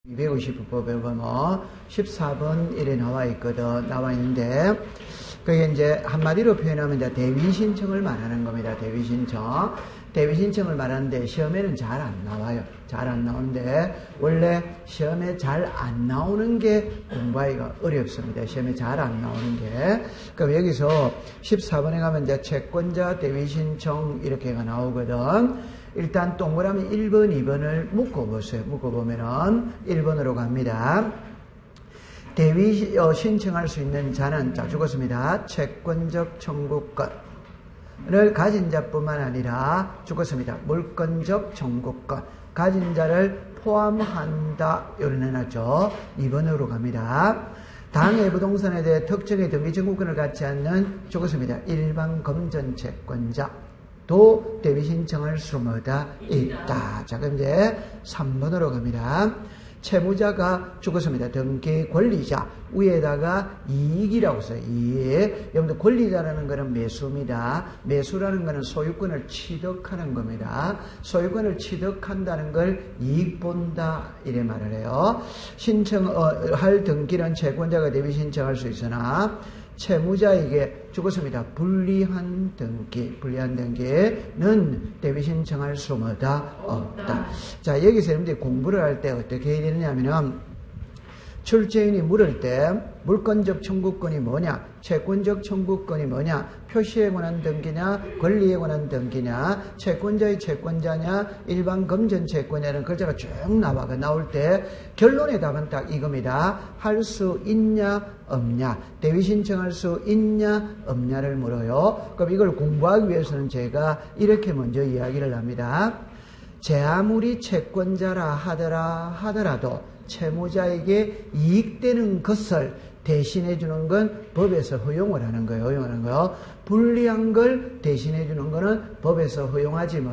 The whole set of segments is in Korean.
250법에 보면 14번 일에 나와 있는데, 그게 이제 한마디로 표현하면 이제 대위 신청을 말하는 겁니다. 대위 신청. 대위 신청을 말하는데 시험에는 잘 안 나와요. 잘 안 나오는데, 원래 시험에 잘 안 나오는 게 공부하기가 어렵습니다. 시험에 잘 안 나오는 게. 그럼 여기서 14번에 가면 이제 채권자 대위 신청 이렇게가 나오거든. 일단 동그라미 1번, 2번을 묶어보세요. 묶어보면은 1번으로 갑니다. 대위 신청할 수 있는 자는, 자, 죽었습니다. 채권적 청구권을 가진 자뿐만 아니라 죽었습니다. 물권적 청구권, 가진 자를 포함한다. 요런 해놨죠. 2번으로 갑니다. 당해 부동산에 대해 특정의 등기 청구권을 갖지 않는 죽었습니다. 일반 금전 채권자 도 대위 신청할 수마다 있다. 자, 그럼 이제 3번으로 갑니다. 채무자가 죽었습니다. 등기 권리자, 위에다가 이익이라고 써요. 이익. 여러분들 권리자라는 것은 매수입니다. 매수라는 것은 소유권을 취득하는 겁니다. 소유권을 취득한다는 걸 이익 본다 이래 말을 해요. 신청할 등기는 채권자가 대위 신청할 수 있으나 채무자에게 죽었습니다. 불리한 등기는 대위 신청할 수마다 없다. 자, 여기서 여러분들이 공부를 할 때 어떻게 해야 되느냐면, 출제인이 물을 때 물권적 청구권이 뭐냐, 채권적 청구권이 뭐냐, 표시에 관한 등기냐, 권리에 관한 등기냐, 채권자의 채권자냐, 일반 금전 채권자는 글자가 쭉 나올 때 결론의 답은 딱 이겁니다. 할 수 있냐 없냐, 대위 신청할 수 있냐 없냐를 물어요. 그럼 이걸 공부하기 위해서는 제가 이렇게 먼저 이야기를 합니다. 제 아무리 채권자라 하더라도 채무자에게 이익되는 것을 대신해 주는 건 법에서 허용을 하는 거예요. 불리한 걸 대신해 주는 거는 법에서 허용하지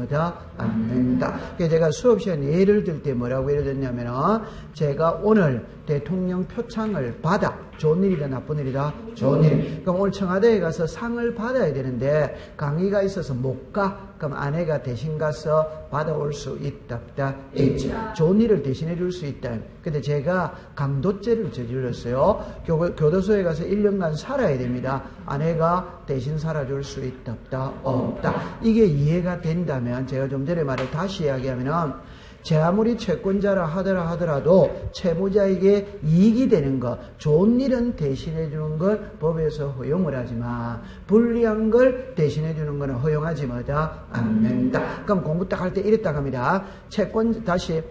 않는다. 그래서 제가 수업 시간 예를 들 때 뭐라고 예를 들냐면, 제가 오늘 대통령 표창을 받아, 좋은 일이다 나쁜 일이다? 좋은 일. 그럼 오늘 청와대에 가서 상을 받아야 되는데 강의가 있어서 못 가. 그럼 아내가 대신 가서 받아올 수 있다 없다? 있지. 좋은 일을 대신해 줄 수 있다. 근데 제가 강도죄를 저질렀어요. 교도소에 가서 1년간 살아야 됩니다. 아내가 대신 살아줄 수 있다 없다? 없다. 이게 이해가 된다면, 제가 좀 전에 말을 다시 이야기하면은, 제 아무리 채권자라 하더라도 채무자에게 이익이 되는 것, 좋은 일은 대신해 주는 걸 법에서 허용을 하지만 불리한 걸 대신해 주는 것은 허용하지 않는다. 그럼 공부 딱 할 때 이랬다 합니다.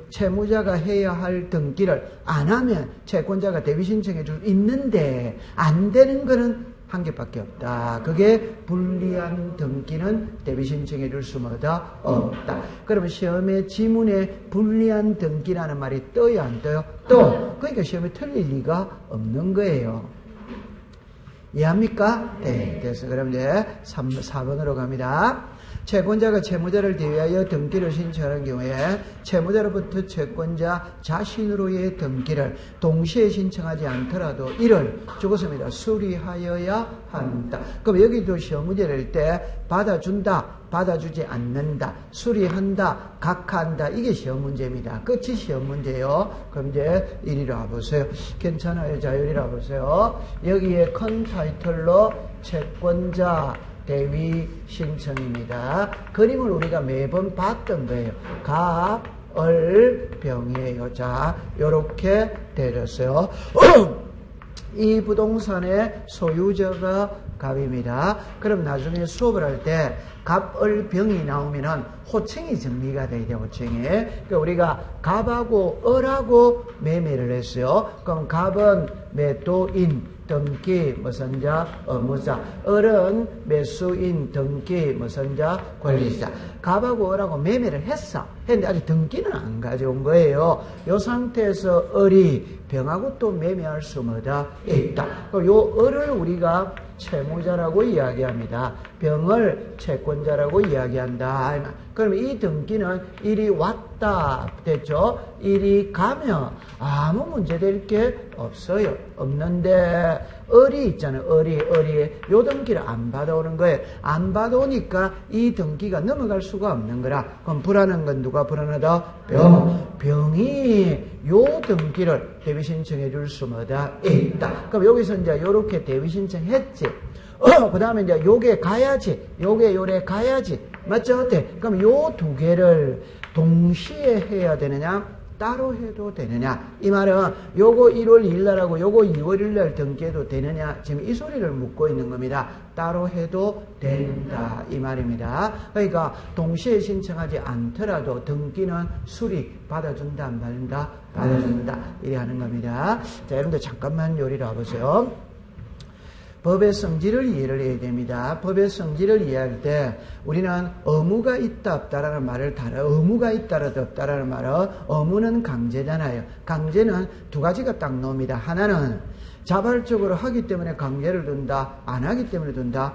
채무자가 해야 할 등기를 안 하면 채권자가 대위 신청해 줄 있는데 안 되는 거는 한 개밖에 없다. 그게 불리한 등기는 대위 신청해 줄 수마다 없다. 그러면 시험에 지문에 불리한 등기라는 말이 떠요 안 떠요? 그러니까 시험에 틀릴 리가 없는 거예요. 이해합니까? 네. 그래서 그럼 이제 4번으로 갑니다. 채권자가 채무자를 대위하여 등기를 신청하는 경우에 채무자로부터 채권자 자신으로의 등기를 동시에 신청하지 않더라도 이를 죽었습니다. 수리하여야 한다. 그럼 여기도 시험 문제 낼 때 받아준다, 받아주지 않는다, 수리한다, 각하한다, 이게 시험 문제입니다. 끝이 시험 문제예요. 그럼 이제 이리로 와보세요. 괜찮아요. 자율이라 와보세요. 여기에 큰 타이틀로 채권자 대위 신청입니다. 그림을 우리가 매번 봤던 거예요. 갑, 을, 병이에요. 자, 요렇게 되었어요. 이 부동산의 소유자가 갑입니다. 그럼 나중에 수업을 할 때 갑, 을, 병이 나오면은 호칭이 정리가 돼야 돼요. 호칭이. 그러니까 우리가 갑하고 을하고 매매를 했어요. 그럼 갑은 매도인, 등기, 무슨 자, 의무자. 을은 매수인, 등기, 무슨 자, 권리자. 갑하고 을하고 매매를 했는데 아직 등기는 안 가져온 거예요. 이 상태에서 을이 병하고 또 매매할 수마다 있다. 그럼 요 을을 우리가 채무자라고 이야기합니다. 병을 채권자라고 이야기한다. 그러면 이 등기는 일이 왔다 갔다. 됐죠? 이리 가면 아무 문제될 게 없어요. 없는데 을이 있잖아요. 을이 요 등기를 안 받아오는 거예요. 안 받아오니까 이 등기가 넘어갈 수가 없는 거라. 그럼 불안한 건 누가 불안하다? 병이 요 등기를 대비 신청해 줄 수마다 있다. 그럼 여기서 이제 요렇게 대비 신청했지. 그 다음에 이제 요게 가야지. 요래 가야지. 맞죠? 어때? 그럼 요 두 개를 동시에 해야 되느냐? 따로 해도 되느냐? 이 말은 요거 1월 2일 날하고 요거 2월 1일 날 등기해도 되느냐? 지금 이 소리를 묻고 있는 겁니다. 따로 해도 된다. 이 말입니다. 그러니까 동시에 신청하지 않더라도 등기는 수리 받아준다, 안 받는다? 받아준다. 이래 하는 겁니다. 자, 여러분들 잠깐만 요리를 와보세요. 법의 성질을 이해를 해야 됩니다. 법의 성질을 이해할 때 우리는 의무가 있다 없다라는 말을 달아. 의무가 있다라도 없다라는 말은 의무는 강제잖아요. 강제는 두 가지가 딱 나옵니다. 하나는 자발적으로 하기 때문에 강제를 둔다. 안 하기 때문에 둔다.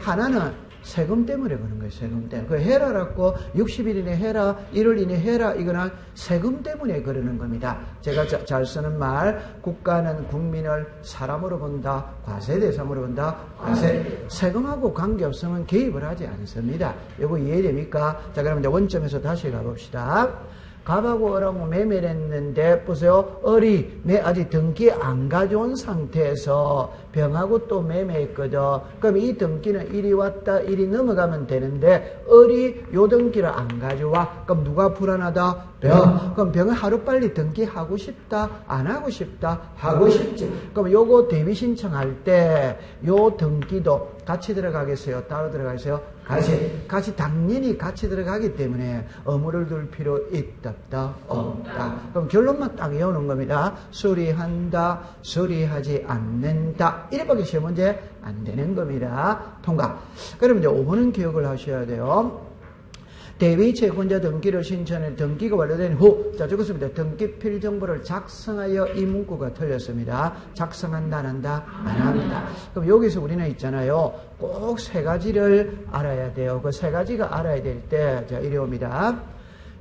하나는 세금 때문에 그런 거예요. 세금 때문에. 그 해라라고 60일 이내 해라, 1월 이내 해라, 이거는 세금 때문에 그러는 겁니다. 제가 잘 쓰는 말, 국가는 국민을 사람으로 본다, 과세 대상으로 본다, 세금하고 관계없으면 개입을 하지 않습니다. 이거 이해됩니까? 자, 그럼 이제 원점에서 다시 가봅시다. 갑하고 을하고 매매를 했는데, 보세요. 을이 아직 등기 안 가져온 상태에서 병하고 또 매매했거든. 그럼 이 등기는 이리 왔다, 이리 넘어가면 되는데, 을이 요 등기를 안 가져와. 그럼 누가 불안하다? 병. 그럼 병은 하루빨리 등기하고 싶다? 안 하고 싶다? 하고 싶지. 그럼 요거 대비 신청할 때, 요 등기도 같이 들어가겠어요? 따로 들어가겠어요? 같이 당연히 같이 들어가기 때문에 의무를 둘 필요 있다, 없다. 그럼 결론만 딱 외우는 겁니다. 수리한다, 수리하지 않는다. 이래밖에 시험 문제 안 되는 겁니다. 통과. 그럼 이제 5번은 기억을 하셔야 돼요. 대위 채권자 등기를 신청해 등기가 완료된 후, 자, 적었습니다. 등기 필정보를 작성하여 이 문구가 틀렸습니다. 작성한다, 안 한다? 안 합니다. 그럼 여기서 우리는 있잖아요. 꼭 세 가지를 알아야 돼요. 그 세 가지가 알아야 될 때, 자, 이리 옵니다.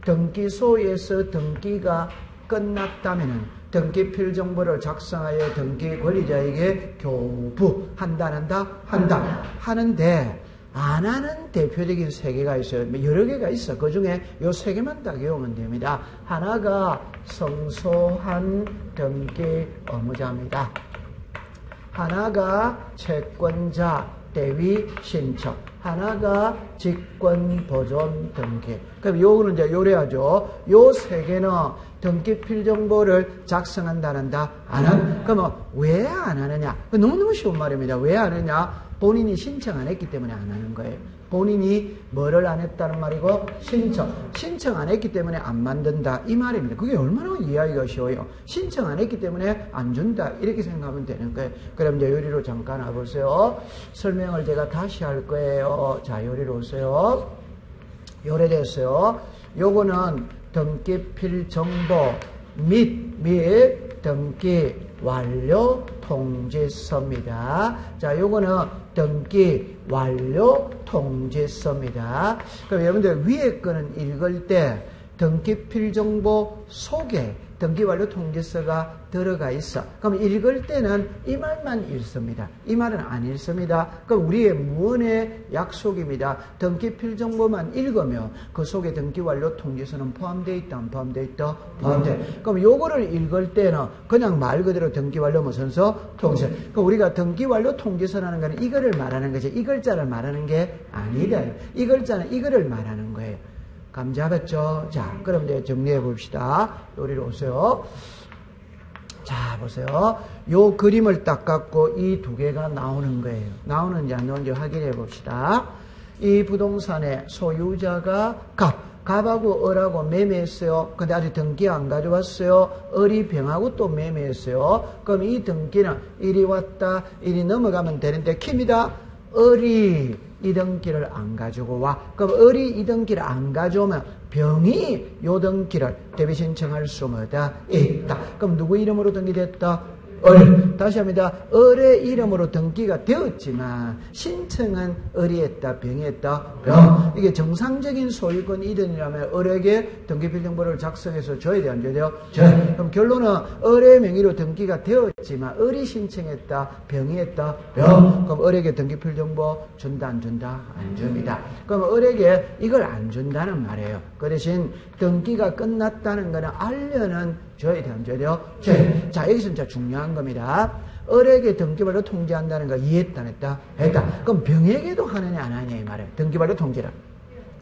등기소에서 등기가 끝났다면은 등기 필정보를 작성하여 등기 권리자에게 교부한다, 안 한다? 한다. 하는데, 안 하는 대표적인 세 개가 있어요. 여러 개가 있어. 그 중에 요 세 개만 딱 외우면 됩니다. 하나가 성소한 등기 의무자입니다. 하나가 채권자 대위 신청. 하나가 직권 보존 등기. 그럼 요거는 이제 요래야죠. 요 세 개는 등기 필정보를 작성한다, 안 한다? 안 한다. 그러면 왜 안 하느냐? 너무너무 쉬운 말입니다. 왜 안 하느냐? 본인이 신청 안 했기 때문에 안 하는 거예요. 본인이 뭐를 안 했다는 말이고 신청 안 했기 때문에 안 만든다 이 말입니다. 그게 얼마나 이해하기가 쉬워요. 신청 안 했기 때문에 안 준다 이렇게 생각하면 되는 거예요. 그럼 이제 요리로 잠깐 와보세요. 설명을 제가 다시 할 거예요. 자, 요리로 오세요. 요래 됐어요. 요거는 등기 필정보 및 등기 완료 통지서입니다. 자, 요거는 등기 완료 통지서입니다. 그럼 여러분들 위에 거는 읽을 때 등기 필정보 속에 등기 완료 통지서가 들어가 있어. 그럼 읽을 때는 이 말만 읽습니다. 이 말은 안 읽습니다. 그럼 우리의 무언의 약속입니다. 등기 필정보만 읽으면 그 속에 등기 완료 통지서는 포함되어 있다, 안 포함되어 있다? 포함돼. 그럼 요거를 읽을 때는 그냥 말 그대로 등기 완료 무슨 서? 통지서. 그럼 우리가 등기 완료 통지서라는 거는 이거를 말하는 거지. 이 글자를 말하는 게 아니다. 이 글자는 이거를 말하는 거예요. 감 잡았죠? 자, 그럼 이제 정리해 봅시다. 요리로 오세요. 자, 보세요. 요 그림을 딱 갖고 이 두 개가 나오는 거예요. 나오는지 안 나오는지 확인해 봅시다. 이 부동산의 소유자가 갑하고 을하고 매매했어요. 근데 아직 등기 안 가져왔어요. 을이 병하고 또 매매했어요. 그럼 이 등기는 이리 왔다, 이리 넘어가면 되는데, 킵니다. 을이 이 등기를 안 가지고 와. 그럼 을이 이 등기를 안 가져오면 병이 요 등기를 대비 신청할 수마다 있다. 그럼 누구 이름으로 등기됐다? 다시 합니다. 을의 이름으로 등기가 되었지만 신청은 을이 했다, 병이 했다, 병. 이게 정상적인 소유권 이전이라면 을에게 등기필정보를 작성해서 줘야 돼, 안 줘야 돼요? 그럼 결론은 을의 명의로 등기가 되었지만 을이 신청했다, 병이 했다, 병. 그럼 을에게 등기필정보 준다, 안 준다? 안 줍니다. 그럼 을에게 이걸 안 준다는 말이에요. 그 대신 등기가 끝났다는 거는 알려는 줘야 돼, 안 줘야 돼요? 자, 여기서 진짜 중요한 겁니다. 을에게 등기발로 통지한다는 거 이해했다, 안 했다? 했다. 그럼 병에게도 하느냐, 안 하느냐, 이 말이에요. 등기발로 통지를.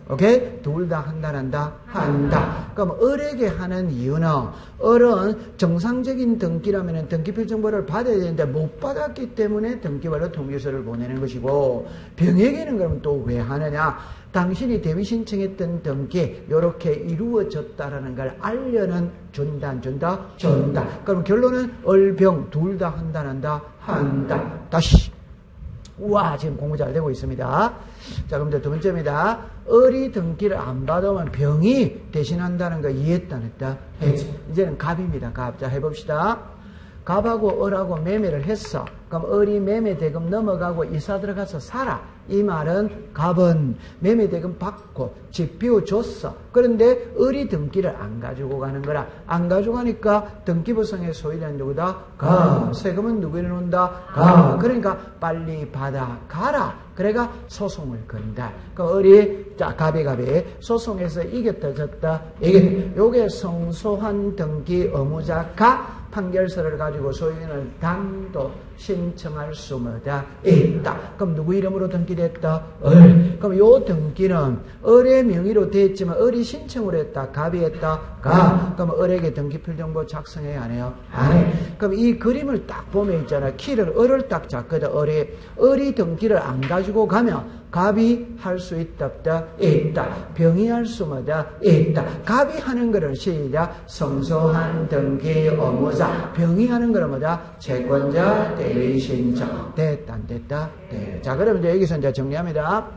오케이? 둘 다 한다, 안 한다? 한다. 그럼 을에게 하는 이유는 을은 정상적인 등기라면 등기필정보를 받아야 되는데 못 받았기 때문에 등기발로 통지서를 보내는 것이고, 병에게는 그럼 또 왜 하느냐? 당신이 대위 신청했던 등기 이렇게 이루어졌다라는 걸 알려는 준다, 안 준다? 준다. 그럼 결론은 을병 둘 다 한다, 안 한다? 한다. 다시. 우와, 지금 공부 잘 되고 있습니다. 자, 그럼 이제 두 번째입니다. 을이 등기를 안 받으면 병이 대신한다는 거 이해했다, 안 했다? 했지. 이제는 갑입니다. 갑. 자, 해봅시다. 갑하고 을하고 매매를 했어. 그럼 을이 매매 대금 넘어가고 이사 들어가서 살아. 이 말은 갑은 매매 대금 받고 집 비워줬어. 그런데 을이 등기를 안 가지고 가는 거라. 안 가지고 가니까 등기부상의 소유자는 누구다? 갑. 세금은 누구에 놓는다? 갑. 그러니까 빨리 받아가라. 그래가 소송을 건다. 그 을이, 자, 갑이 소송에서 이겼다, 졌다, 이게, 요게 성소환 등기 의무자가 판결서를 가지고 소유인을 단독 신청할 수마다 있다. 그럼 누구 이름으로 등기됐다? 을. 그럼 요 등기는 을의 명의로 됐지만 을이 신청을 했다, 갑이 했다, 갑. 그럼 을에게 등기필정보 작성해야 안 해요? 안 해. 그럼 이 그림을 딱 보면 있잖아. 키를 을을 딱 잡거든. 을이 등기를 안 가지고 가면 갑이 할 수 있다, 없다? 있다. 병이 할 수마다 있다. 갑이 하는 거를 시작. 성소한 등기 의무자. 병이 하는 거는 뭐다? 채권자 대위 신청. 됐다, 안 됐다? 네. 자, 그러면 이제 여기서 이제 정리합니다.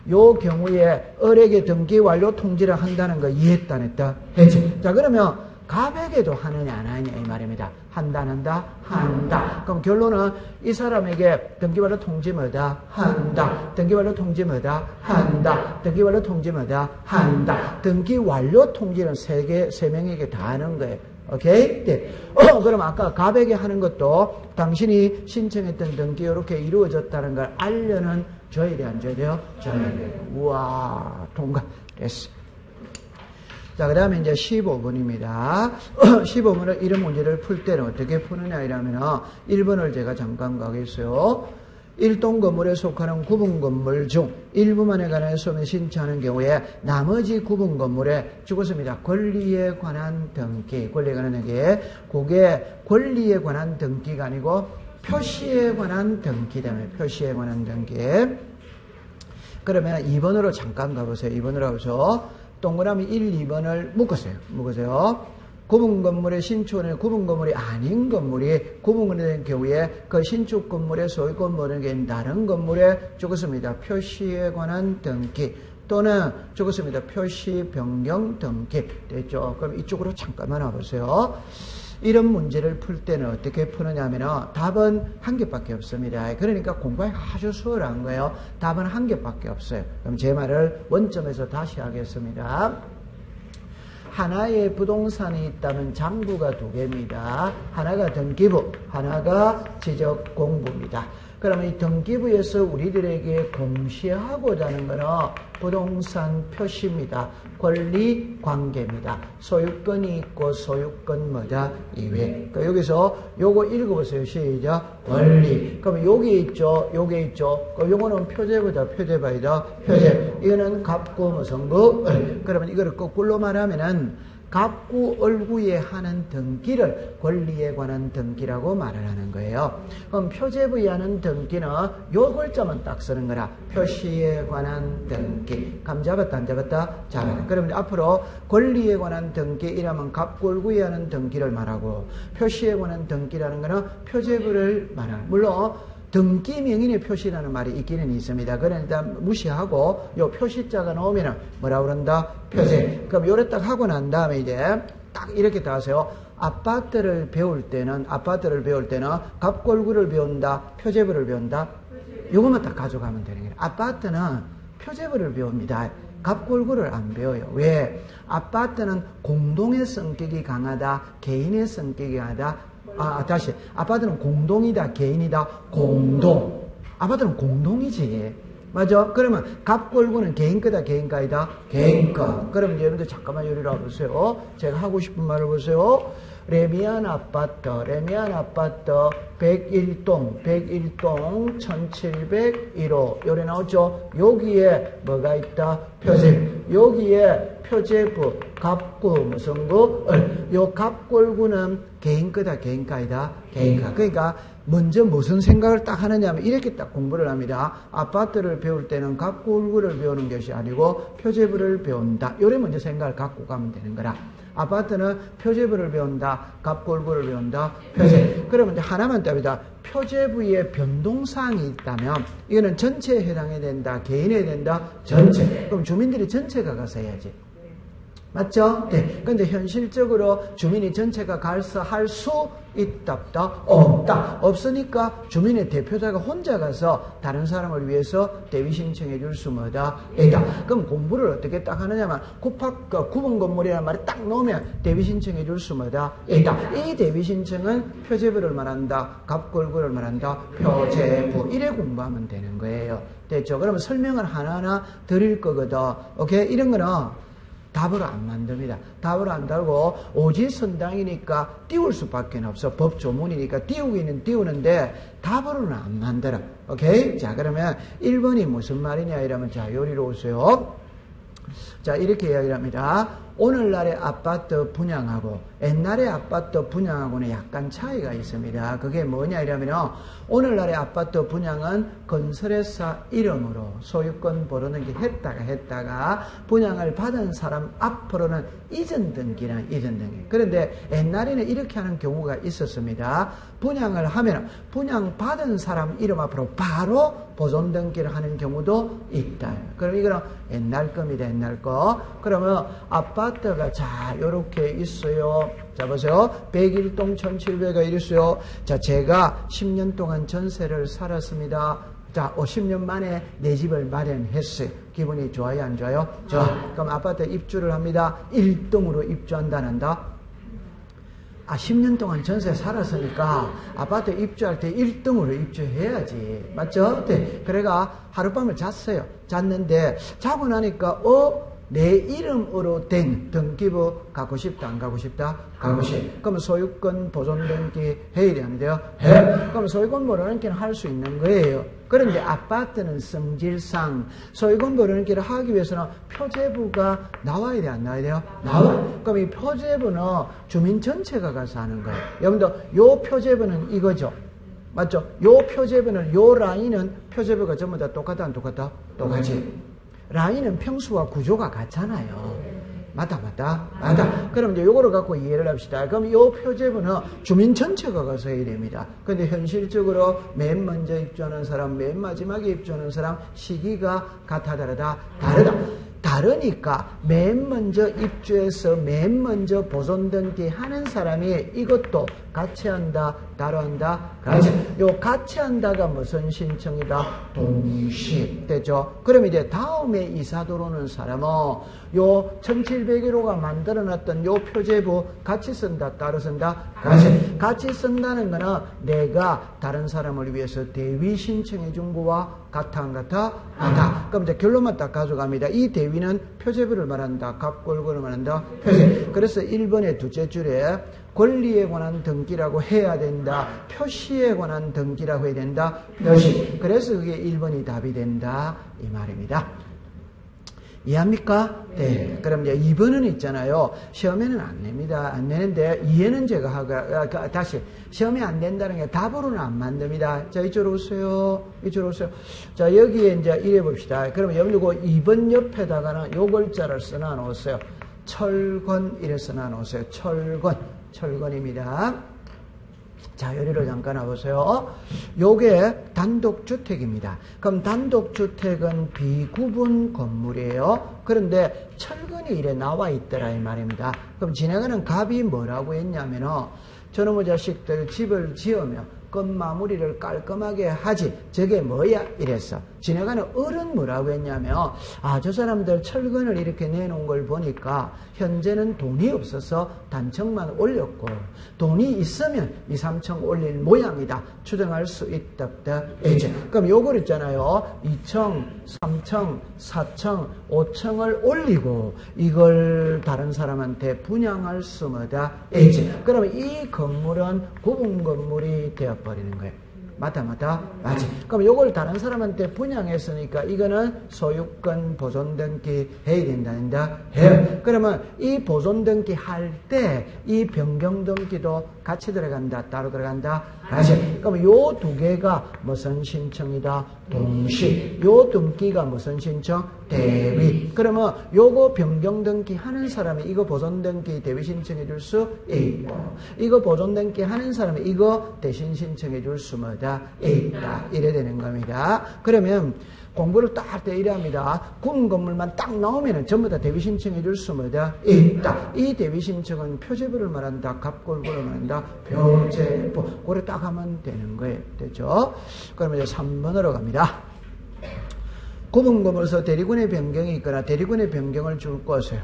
요 경우에 을에게 등기 완료 통지를 한다는 거 이해했다, 안 했다? 했지. 자, 그러면 갑에게도 하느냐, 안 하느냐, 이 말입니다. 한다, 안 한다? 한다. 그럼 결론은 이 사람에게 등기발로 통지 뭐다? 한다. 등기발로 통지 뭐다? 한다. 등기발로 통지 뭐다? 한다. 등기 완료 통지는 세 명에게 다 하는 거예요. 오케이? 네. 그럼 아까 갑에게 하는 것도 당신이 신청했던 등기 이렇게 이루어졌다는 걸 알려는 줘야 돼, 안 줘야 돼요? 줘야 돼요. 우와, 통과. 됐어. 자, 그 다음에 이제 15번입니다. 15번은 이런 문제를 풀 때는 어떻게 푸느냐 이러면 1번을 제가 잠깐 가겠어요. 1동 건물에 속하는 구분 건물 중 일부만에 관한 소명을 신청하는 경우에 나머지 구분 건물에 죽었습니다. 권리에 관한 등기, 권리에 관한 등기. 그게 권리에 관한 등기가 아니고 표시에 관한 등기다면 표시에 관한 등기. 그러면 2번으로 잠깐 가보세요. 2번으로 가보죠. 동그라미 1, 2번을 묶으세요. 구분 건물의 신축원에 구분 건물이 아닌 건물이 구분이 된 경우에 그 신축 건물의 소유권 모르는 다른 건물에 적었습니다. 표시에 관한 등기 또는 적었습니다. 표시 변경 등기 됐죠? 그럼 이쪽으로 잠깐만 와보세요. 이런 문제를 풀 때는 어떻게 푸느냐 하면 답은 한 개밖에 없습니다. 그러니까 공부하기 아주 수월한 거예요. 답은 한 개밖에 없어요. 그럼 제 말을 원점에서 다시 하겠습니다. 하나의 부동산이 있다면 장부가 두 개입니다. 하나가 등기부, 하나가 지적공부입니다. 그러면 이 등기부에서 우리들에게 공시하고자 하는 것은 부동산 표시입니다. 권리 관계입니다. 소유권이 있고 소유권 뭐다? 이외. 그러니까 여기서 요거 읽어보세요. 시작. 권리. 그러면 여기 있죠. 요게 있죠. 그럼 요거는 표제보다 표제바이다. 표제. 이거는 갑구 무슨 구? 그러면 이거를 거꾸로 말하면은 갑구 얼구에 하는 등기를 권리에 관한 등기라고 말을 하는 거예요. 그럼 표제부에 하는 등기는 요 글자만 딱 쓰는 거라. 표시에 관한 등기. 감 잡았다, 안 잡았다? 잡았다. 그러면 앞으로 권리에 관한 등기 이라면 갑구 얼구에 하는 등기를 말하고 표시에 관한 등기라는 거는 표제부를 말하는. 물론 등기 명인의 표시라는 말이 있기는 있습니다. 그러나 일단 무시하고 요 표시자가 나오면은 뭐라 그런다? 표시. 그럼 요래 딱 하고 난 다음에 이제 딱 이렇게 다 하세요. 아파트를 배울 때는 갑골구를 배운다, 표제부를 배운다. 요것만 딱 가져가면 되는 거예요. 아파트는 표제부를 배웁니다. 갑골구를 안 배워요. 왜? 아파트는 공동의 성격이 강하다, 개인의 성격이 강하다. 다시. 아파트는 공동이다, 개인이다. 공동. 아파트는 공동이지. 맞아? 그러면 갑골구는 개인 거다, 개인 거이다? 개인 거. 그럼 여러분들 잠깐만 여기로 와보세요. 제가 하고 싶은 말을 보세요. 레미안 아파트 101동 1701호 요래 나오죠. 여기에 뭐가 있다? 표제부. 여기에 표제부, 갑구, 무슨 구? 요 갑골구는 개인 거다, 개인 거이다? 개인 거. 그러니까 먼저 무슨 생각을 딱 하느냐 하면 이렇게 딱 공부를 합니다. 아파트를 배울 때는 갑골구를 배우는 것이 아니고 표제부를 배운다. 요래 먼저 생각을 갖고 가면 되는 거라. 아파트는 표제부를 배운다, 갑골구를 배운다, 표제. 그러면 이제 하나만 답이다. 표제부에 변동사항이 있다면 이거는 전체에 해당해야 된다, 개인에 해야 된다, 전체. 그럼 주민들이 전체가 가서 해야지. 맞죠? 네. 근데 현실적으로 주민이 전체가 가서 할 수 있다, 없다. 없으니까 주민의 대표자가 혼자 가서 다른 사람을 위해서 대위 신청해 줄 수 뭐다? 있다. 그럼 공부를 어떻게 딱 하느냐면 구분 건물이라는 말이 딱 넣으면 대위 신청해 줄 수 뭐다? 있다. 이 대위 신청은 표제부를 말한다, 갑골구를 말한다, 표제부. 이래 공부하면 되는 거예요. 됐죠? 그러면 설명을 하나하나 드릴 거거든. 오케이? 이런 거는 답으로 안 만듭니다. 답으로 안 달고 오지선당이니까 띄울 수밖에 없어. 법조문이니까 띄우기는 띄우는데 답으로는 안 만들어. 오케이? 자, 그러면 1번이 무슨 말이냐 이러면 자, 요리로 오세요. 자, 이렇게 이야기를 합니다. 오늘날의 아파트 분양하고 옛날의 아파트 분양하고는 약간 차이가 있습니다. 그게 뭐냐 이러면 오늘날의 아파트 분양은 건설회사 이름으로 소유권 보르는 게 했다가 분양을 받은 사람 앞으로는 이전 등기란 이전 등기. 그런데 옛날에는 이렇게 하는 경우가 있었습니다. 분양을 하면 분양 받은 사람 이름 앞으로 바로 보존 등기를 하는 경우도 있다. 그럼 이거는 옛날 겁니다. 옛날 거. 그러면 아파트가 자 요렇게 있어요. 자 보세요. 101동 1700가 이랬어요. 자 제가 10년 동안 전세를 살았습니다. 자 50년 만에 내 집을 마련했어요. 기분이 좋아요 안 좋아요? 좋아. 그럼 아파트 입주를 합니다. 1동으로 입주한다는다. 10년 동안 전세 살았으니까 아파트 입주할 때 1등으로 입주해야지. 맞죠? 네. 그래가 하룻밤을 잤어요. 잤는데 자고 나니까 내 이름으로 된 등기부 가고 싶다 안 가고 싶다? 가고 싶다. 그럼 소유권 보존 등기 해야 되는데요? 해. 그럼 소유권 보존 등기는 할 수 있는 거예요. 그런데 아파트는 성질상 소유권 보존 등기를 하기 위해서는 표제부가 나와야 돼 안 나와야 돼요? 나와. 그럼 이 표제부는 주민 전체가 가서 하는 거예요. 여러분들 요 표제부는 이거죠. 맞죠? 요 표제부는 요 라인은 표제부가 전부 다 똑같다 안 똑같다? 똑같이. 라인은 평수와 구조가 같잖아요. 맞다. 그럼 이제 요거를 갖고 이해를 합시다. 그럼 요 표제부는 주민 전체가 가서 해야 됩니다. 근데 현실적으로 맨 먼저 입주하는 사람, 맨 마지막에 입주하는 사람 시기가 같아 다르다? 다르니까 맨 먼저 입주해서 맨 먼저 보존 등기 하는 사람이 이것도 같이 한다, 따로 한다, 같이. 요 같이 한다가 무슨 신청이다? 동시. 되죠? 그럼 이제 다음에 이사 들어오는 사람은 요 1701호가 만들어 놨던 요 표제부 같이 쓴다, 따로 쓴다? 같이 쓴다는 거는 내가 다른 사람을 위해서 대위 신청해 준 거와 같아, 안 같아? 같아. 그럼 이제 결론만 딱 가져갑니다. 이 대위는 표제부를 말한다, 갑골구를 말한다, 표제. 그래서 1번의 둘째 줄에 권리에 관한 등기라고 해야 된다. 표시에 관한 등기라고 해야 된다. 표시. 그래서 그게 1번이 답이 된다. 이 말입니다. 이해합니까? 네. 그럼 이제 2번은 있잖아요. 시험에는 안 냅니다. 안 내는데 이해는 제가 하고, 다시. 시험에 안 된다는 게 답으로는 안 만듭니다. 자, 이쪽으로 오세요. 자, 여기에 이제 이래 봅시다. 그러면 여러분 2번 옆에다가는 요 글자를 써놔 놓으세요. 철권 이래 써놔 놓으세요. 철권입니다. 자, 요리로 잠깐 와보세요. 요게 단독주택입니다. 그럼 단독주택은 비구분 건물이에요. 그런데 철근이 이래 나와 있더라 이 말입니다. 그럼 지나가는 갑이 뭐라고 했냐면은 저놈의 자식들 집을 지으며 끝마무리를 깔끔하게 하지 저게 뭐야 이랬어. 지나가는 어른 뭐라고 했냐면 저 사람들 철근을 이렇게 내놓은 걸 보니까 현재는 돈이 없어서 단층만 올렸고 돈이 있으면 2, 3층 올릴 모양이다 추정할 수 있다. 이제 그럼 요걸 있잖아요. 2층, 3층, 4층, 5층을 올리고 이걸 다른 사람한테 분양할 수 뭐다. 이제 그러면 이 건물은 구분 건물이 되어버리는 거예요. 맞다. 그럼 요걸 다른 사람한테 분양했으니까 이거는 소유권 보존 등기 해야 된다. 해요. 그러면 이 보존 등기 할 때 이 변경 등기도 같이 들어간다. 따로 들어간다. 같이. 그럼 요 두 개가 무슨 신청이다? 동시. 요 등기가 무슨 신청? 대위. 그러면 요거 변경 등기 하는 사람이 이거 보존 등기 대위 신청해 줄 수 있고 이거 보존 등기 하는 사람이 이거 대신 신청해 줄 수 뭐다? 있다. 이래 되는 겁니다. 그러면 공부를 딱 할 때 이래 합니다. 구분 건물만 딱 나오면은 전부 다 대위 신청해 줄 수 뭐다? 있다. 이 대위 신청은 표제부를 말한다. 갑골고를 말한다. 표제부. 그래 딱 하면 되는 거예요. 됐죠? 그러면 이제 3번으로 갑니다. 구분 건물에서 대리군의 변경이 있거나 대리군의 변경을 줄 것이에요.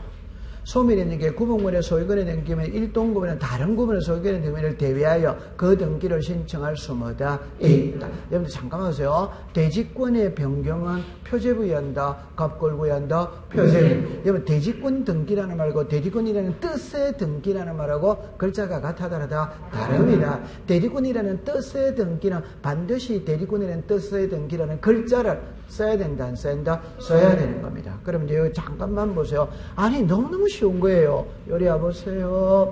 소멸이 있는 게 구분권의 소유권에 등기면 일동구분은 다른 구분의 소유권에 등기를 대위하여 그 등기를 신청할 수 뭐다? 있다. 여러분들 잠깐만 보세요. 대지권의 변경은 표제부에 한다. 갑골구에 한다. 표제부. 여러분 대지권 등기라는 말고 대리권이라는 뜻의 등기라는 말하고 글자가 같아 다르다. 다릅니다. 대리권이라는 뜻의 등기는 반드시 대리권이라는 뜻의 등기라는 글자를 써야 된다. 안 써야 된다? 써야 되는 겁니다. 그럼 이제 잠깐만 보세요. 아니 너무너무 쉬운 거예요. 요리 와보세요.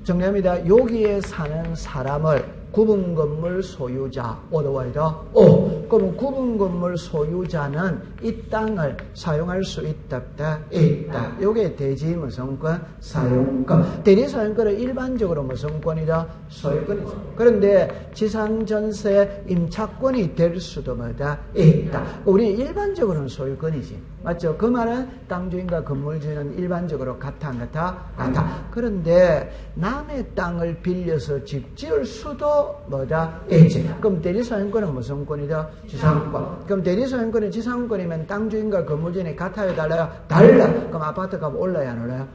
정리합니다. 여기에 사는 사람을 구분 건물 소유자, 오더와이다. 그러면 구분 건물 소유자는 이 땅을 사용할 수 있다. 요게 대지 무슨권? 사용권. 대리 사용권은 일반적으로 무슨 권이다? 소유권이죠. 그런데 지상 전세 임차권이 될 수도 뭐다? 있다. 우리 일반적으로는 소유권이지. 맞죠? 그 말은 땅 주인과 건물 주인은 일반적으로 같아 안 같아? 같아. 그런데 남의 땅을 빌려서 집 지을 수도 뭐다? 있지. 그럼 대리소유권은 무슨 권이다? 지상권. 그럼 대리소유권은 지상권이면 땅 주인과 건물 주인이 같아요? 달라요? 달라. 그럼 아파트 값 올라야 안 올라요?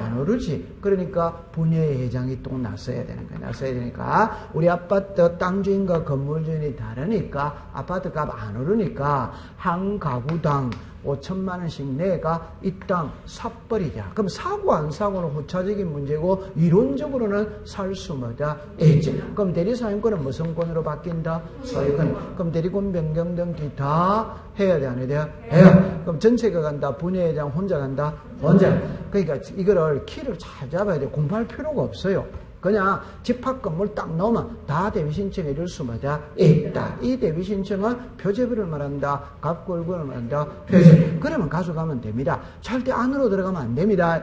안 오르지. 그러니까 분여회장이 또 나서야 되는 거야. 나서야 되니까 우리 아파트 땅 주인과 건물 주인이 다르니까 아파트 값 안 오르니까 한 가구당 5천만 원씩 내가 이 땅 사버리자. 그럼 사고 안 사고는 후차적인 문제고 이론적으로는 살 수 뭐다? 있지. 그럼 대리사용권은 무슨 권으로 바뀐다? 소유권. 그럼 대리권 변경 등기 다 해야 돼? 안 해야 돼요? 해요. 그럼 전체가 간다? 분여회장 혼자 간다? 혼자. 그러니까 이거를 키를 잘 잡아야 돼. 공부할 필요가 없어요. 그냥 집합 건물 딱 넣으면 다 대위 신청해 줄 수 뭐다? 있다. 이 대위 신청은 표제부를 말한다. 갑골구를 말한다. 표제. 그러면 가져가면 됩니다. 절대 안으로 들어가면 안 됩니다.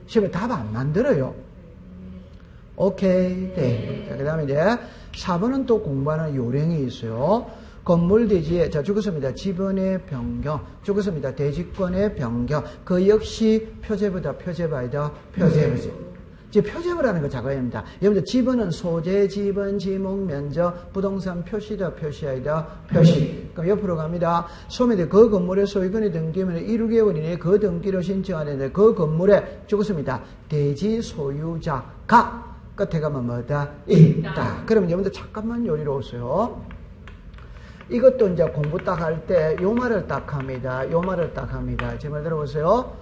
시험에 답 안 만들어요. 오케이. 네. 자, 그 다음에 이제 4번은 또 공부하는 요령이 있어요. 건물 대지에, 자, 죽었습니다. 지번의 변경. 죽었습니다. 대지권의 변경. 그 역시 표제부다. 표제부 아니다. 표제부지. 표제부라는 거 작아야 합니다. 여러분들 지번은 소재, 지번, 지목, 면적, 부동산 표시다, 표시 아니다, 표시. 그럼 옆으로 갑니다. 소매대 그 건물의 소유권이 등기면 1개월 이내에 그 등기를 신청하는데 그 건물에 죽었습니다. 대지 소유자가 끝에 가면 뭐다? 있다. 그러면 여러분들 잠깐만 요리로 오세요. 이것도 이제 공부 딱 할 때 요 말을 딱 합니다. 요 말을 딱 합니다. 제 말 들어보세요.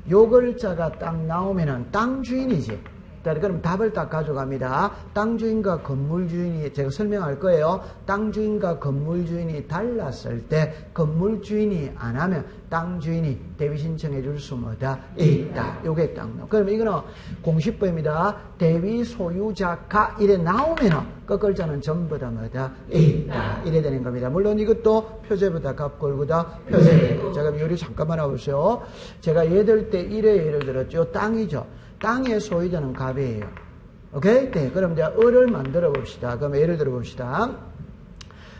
요 글자가 딱 나오면은 땅 주인이지. 그럼 답을 딱 가져갑니다. 땅 주인과 건물 주인이, 제가 설명할 거예요. 땅 주인과 건물 주인이 달랐을 때 건물 주인이 안 하면 땅 주인이 대위 신청해 줄 수 뭐다? 있다. 요게 딱 나와. 그러면 이거는 공식법입니다. 대위 소유자가 이래 나오면은 그 글자는 전부 다 뭐다? 있다. 이래 되는 겁니다. 물론 이것도 표제부다, 갑골구다, 표제부. 자, 그럼 요리 잠깐만 해보세요. 제가 예들 때 이래 예를 들었죠. 땅이죠. 땅의 소유자는 갑이에요. 오케이? 네. 그럼 이제 을을 만들어 봅시다. 그럼 예를 들어 봅시다.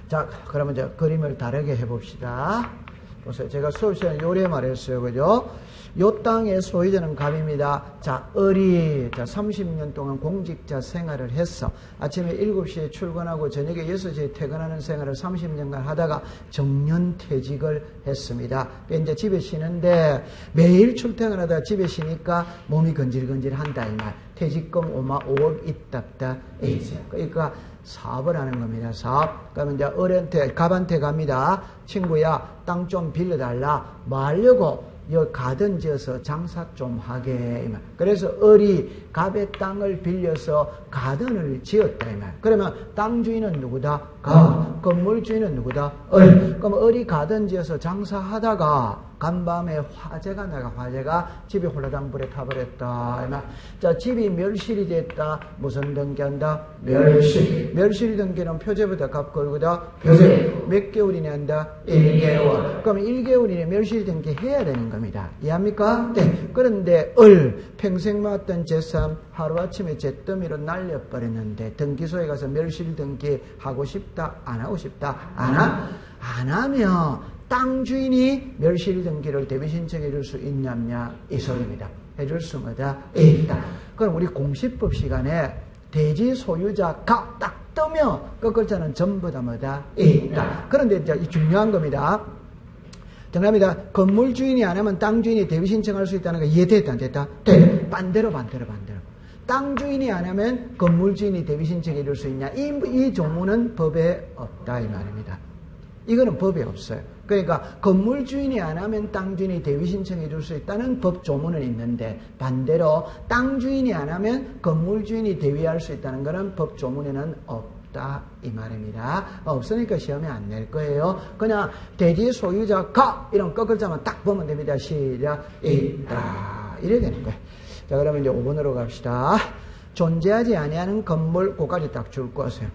자, 그러면 이제 그림을 다르게 해봅시다. 보세요. 제가 수업 시간에 요래 말했어요. 그죠? 요 땅의 소유자는 갑입니다. 자, 을이, 자, 30년 동안 공직자 생활을 했어. 아침에 7시에 출근하고 저녁에 6시에 퇴근하는 생활을 30년간 하다가 정년퇴직을 했습니다. 이제 집에 쉬는데 매일 출퇴근하다가 집에 쉬니까 몸이 건질건질한다, 이 말. 퇴직금 5억 있답다. 그러니까 사업을 하는 겁니다. 사업. 그러면 이제 을한테, 갑한테 갑니다. 친구야, 땅 좀 빌려달라. 뭐 하려고? 여 가든 지어서 장사 좀 하게. 이 말. 그래서 을이 갑의 땅을 빌려서 가든을 지었다. 이 말. 그러면 땅 주인은 누구다? 갑. 건물 주인은 누구다? 을. 그럼 을이 가든 지어서 장사하다가 간밤에 화재가 나가. 화재가 집이 홀라당 불에 타버렸다. 이 말. 자, 집이 멸실이 됐다. 무슨 등기한다? 멸실. 멸실 등기는 표제보다 값 걸고다. 표제. 몇 개월이냐 한다? 1개월. 그럼 1개월이네 멸실 등기 해야 되는 겁니다. 이해합니까? 네. 그런데 평생 모았던 재산 하루아침에 잿더미로 날려버렸는데 등기소에 가서 멸실 등기 하고 싶다? 안 하고 싶다? 안 하면 땅 주인이 멸실 등기를 대비 신청해 줄 수 있냐냐 이 소리입니다. 해줄 수 있다. 그럼 우리 공시법 시간에 대지 소유자가 딱 뜨면 그 글자는 전부 다 있다. 그런데 이제 이 중요한 겁니다. 정답입니다. 건물 주인이 안 하면 땅 주인이 대비 신청할 수 있다는 거 이해됐다 안 됐다? 네. 반대로. 땅 주인이 안 하면 건물 주인이 대비 신청해 줄 수 있냐? 이 조문은 법에 없다 이 말입니다. 이거는 법에 없어요. 그러니까 건물 주인이 안 하면 땅 주인이 대위 신청해 줄 수 있다는 법 조문은 있는데 반대로 땅 주인이 안 하면 건물 주인이 대위할 수 있다는 것은 법 조문에는 없다 이 말입니다. 없으니까 시험에 안 낼 거예요. 그냥 대지 소유자가 이런 꺾을자만 딱 보면 됩니다. 시작. 있다. 이래야 되는 거예요. 자, 그러면 이제 5번으로 갑시다. 존재하지 아니하는 건물, 그거까지 딱 줄 거세요.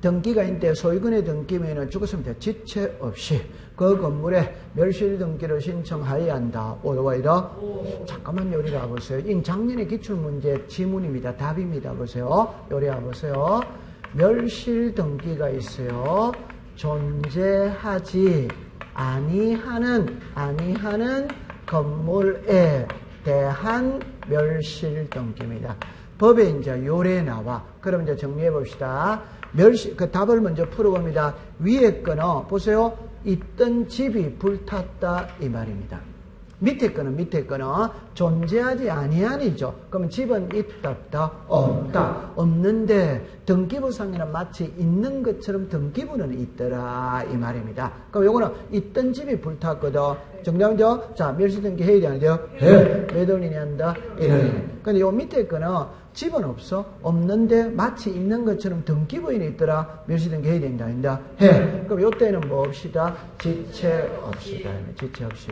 등기가 있는데 소유권의 등기면은 죽었습니다. 지체 없이 그 건물에 멸실 등기를 신청하여야 한다. 오도와이다. 잠깐만 요리 가보세요. 작년의 기출문제 지문입니다. 답입니다. 보세요. 요리 가보세요. 멸실 등기가 있어요. 존재하지 아니하는 건물에 대한 멸실 등기입니다. 법에 이제 요래 나와. 그럼 이제 정리해 봅시다. 그 답을 먼저 풀어봅니다. 위에 거는 보세요. 있던 집이 불탔다 이 말입니다. 밑에 거는 존재하지 아니하니죠. 그러면 집은 있다 없다. 없는데 등기부상에는 마치 있는 것처럼 등기부는 있더라 이 말입니다. 그럼 요거는 있던 집이 불탔거든. 정답이죠? 자, 멸실등기 해야 되는데요. 몇 월이냐 한다? 1월. 근데 요 밑에 거는 집은 없어. 없는데 마치 있는 것처럼 등기부인이 있더라. 멸실등기 해야 된다. 아니다. 해. 그럼 요때는 뭐 없이다? 지체 없이다. 지체 없이.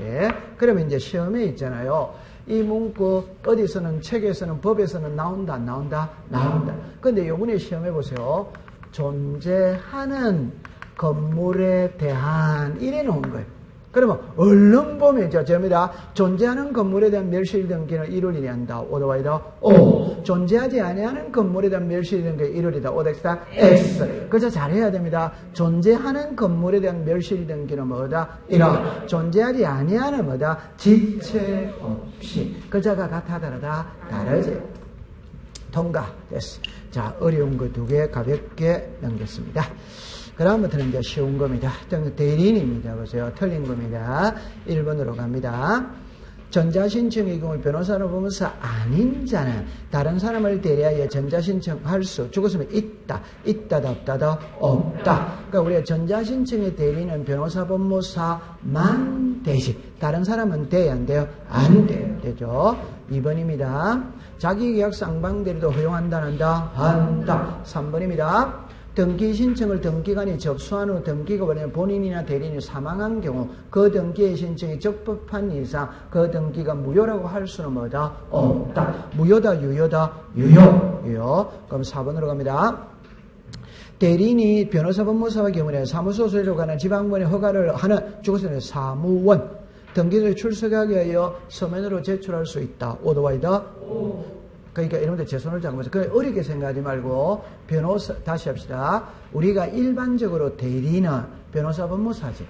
그러면 이제 시험에 있잖아요. 이 문구 어디서는 책에서는 법에서는 나온다 안 나온다? 나온다. 근데 요번에 시험해 보세요. 존재하는 건물에 대한 이래 놓은 거예요. 그러면 얼른 보면 저입니다. 존재하는 건물에 대한 멸실 등기는 1월이냐 한다. 오더와이다. O. 존재하지 아니하는 건물에 대한 멸실 등기 1월이다. 오더엑스다. X. 그래서 잘해야 됩니다. 존재하는 건물에 대한 멸실 등기는 뭐다? 1월. 존재하지 아니하는 뭐다? 지체 없이. 글자가 같아 다르다? 다르지. 통과. 됐어. 자, 어려운 거 2개 가볍게 넘겼습니다. 그 다음부터는 이제 쉬운 겁니다. 대리인입니다. 보세요. 틀린 겁니다. 1번으로 갑니다. 전자신청의 경우 변호사로 보면서 아닌 자는 다른 사람을 대리하여 전자신청할 수 죽었으면 있다다 없다다 없다. 그러니까 우리가 전자신청의 대리는 변호사 법무사만 되지 다른 사람은 돼야 안 돼요? 안 돼요. 되죠? 2번입니다. 자기계약 쌍방대리도 허용한다 한다. 3번입니다. 등기 신청을 등기관이 접수한 후 등기가 본인이나 대리인이 사망한 경우 그 등기의 신청이 적법한 이상 그 등기가 무효라고 할 수는 뭐다? 없다. 무효다 유효다? 유효. 그럼 4번으로 갑니다. 대리인이 변호사 법무사의 경우에 사무소 소유로 가는 지방원의 허가를 하는 죽었을 사무원 등기를 출석하게 하여 서면으로 제출할 수 있다. 오더와이다. 그러니까 여러분들 제 손을 잡으면서 그래 어렵게 생각하지 말고 변호사 다시 합시다. 우리가 일반적으로 대리는 변호사 법무사지.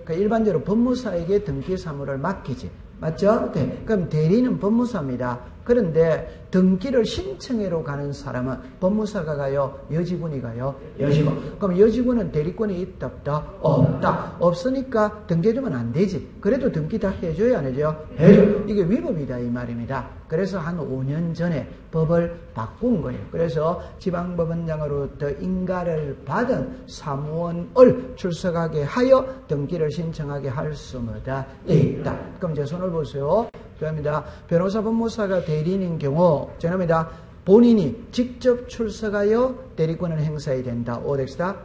그러니까 일반적으로 법무사에게 등기 사무를 맡기지. 맞죠? 네. 그럼 대리는 법무사입니다. 그런데 등기를 신청해로 가는 사람은 법무사가 가요? 여직원이 가요? 여직원. 그럼 여직원은 대리권이 있다 없다? 없다. 없으니까 등기해주면 안 되지. 그래도 등기 다 해줘야 안 해줘요? 해줘. 이게 위법이다 이 말입니다. 그래서 한 5년 전에 법을 바꾼 거예요. 그래서 지방법원장으로부터 인가를 받은 사무원을 출석하게 하여 등기를 신청하게 할 수마다 있다. 그럼 제 손을 보세요. 죄송합니다. 변호사 법무사가 대리인인 경우 죄송합니다. 본인이 직접 출석하여 대리권을 행사해야 된다. 오덱스다.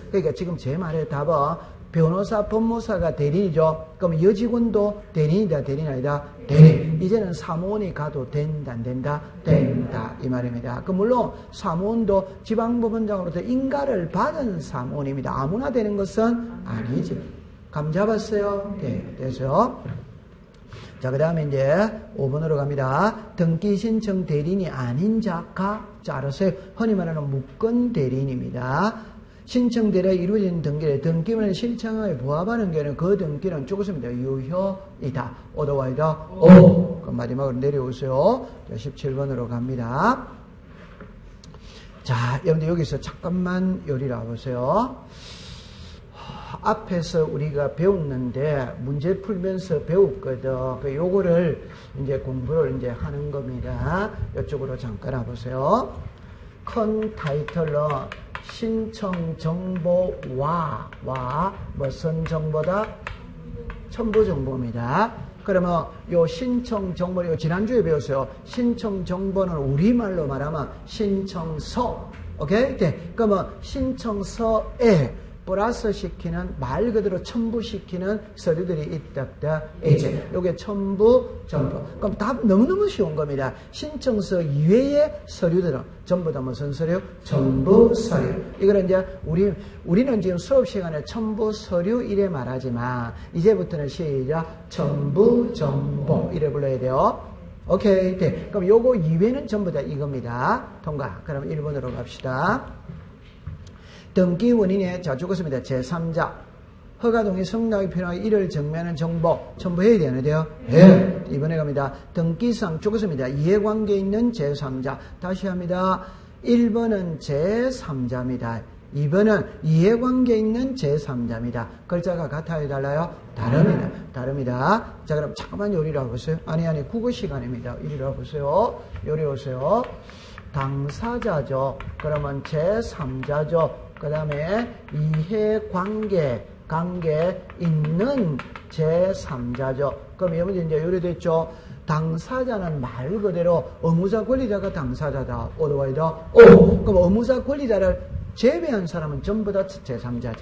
그러니까 지금 제 말의 답은 변호사 법무사가 대리인이죠. 그럼 여직원도 대리인이다 대리인 아니다? 대리인. 이제는 사무원이 가도 된다 안 된다? 된다 이 말입니다. 그 물론 사무원도 지방법원장으로부터 인가를 받은 사무원입니다. 아무나 되는 것은 아니지. 감 잡았어요? 네, 됐어요. 자, 그 다음에 이제 5번으로 갑니다. 등기 신청 대리인이 아닌 자가, 자, 알았어요? 흔히 말하는 무권 대리인입니다. 신청 대리가 이루어진 등기를, 등기문을 신청에 부합하는 경우는 그 등기는 죽었습니다. 유효이다. 오더와이다. 오. 그럼 마지막으로 내려오세요. 자, 17번으로 갑니다. 자, 여러분들 여기서 잠깐만 요리를 와보세요. 앞에서 우리가 배웠는데 문제 풀면서 배웠거든. 그 요거를 이제 공부를 이제 하는 겁니다. 이쪽으로 잠깐 와보세요. 큰 타이틀로 신청 정보와 무슨 정보다? 첨부 정보입니다. 그러면 요 신청 정보, 요 지난주에 배웠어요. 신청 정보는 우리말로 말하면 신청서. 오케이? 네. 그러면 신청서에 플러스 시키는 말 그대로 첨부시키는 서류들이 있다. 이제 요게 첨부 정보. 그럼 답 너무너무 쉬운 겁니다. 신청서 이외의 서류들은 전부 다 무슨 서류? 첨부 서류. 이거는 이제 우리는 지금 수업 시간에 첨부 서류 이래 말하지만 이제부터는 시작 첨부 정보 이래 불러야 돼요. 오케이. 네. 그럼 요거 이외는 전부 다 이겁니다. 통과. 그럼 1번으로 갑시다. 등기 원인에 자 죽었습니다. 제3자 허가동의 성락이 필요하게 이를 정면한 정보 첨부해야 되는데요. 예. 이번에 갑니다. 등기상 죽었습니다. 이해관계 있는 제3자 다시 합니다. 1번은 제3자입니다. 2번은 이해관계 있는 제3자입니다. 글자가 같아요? 달라요? 다릅니다. 자, 그럼 잠깐만 요리를 와보세요. 아니 국어 시간입니다. 이리 와보세요. 요리 오세요. 당사자죠. 그러면 제3자죠. 그 다음에 이해관계 있는 제3자죠. 그럼 여러분 이제 요리됐죠. 당사자는 말 그대로 의무자 권리자가 당사자다. 오더와이다. 오. 그럼 의무자 권리자를 제외한 사람은 전부 다 제3자지.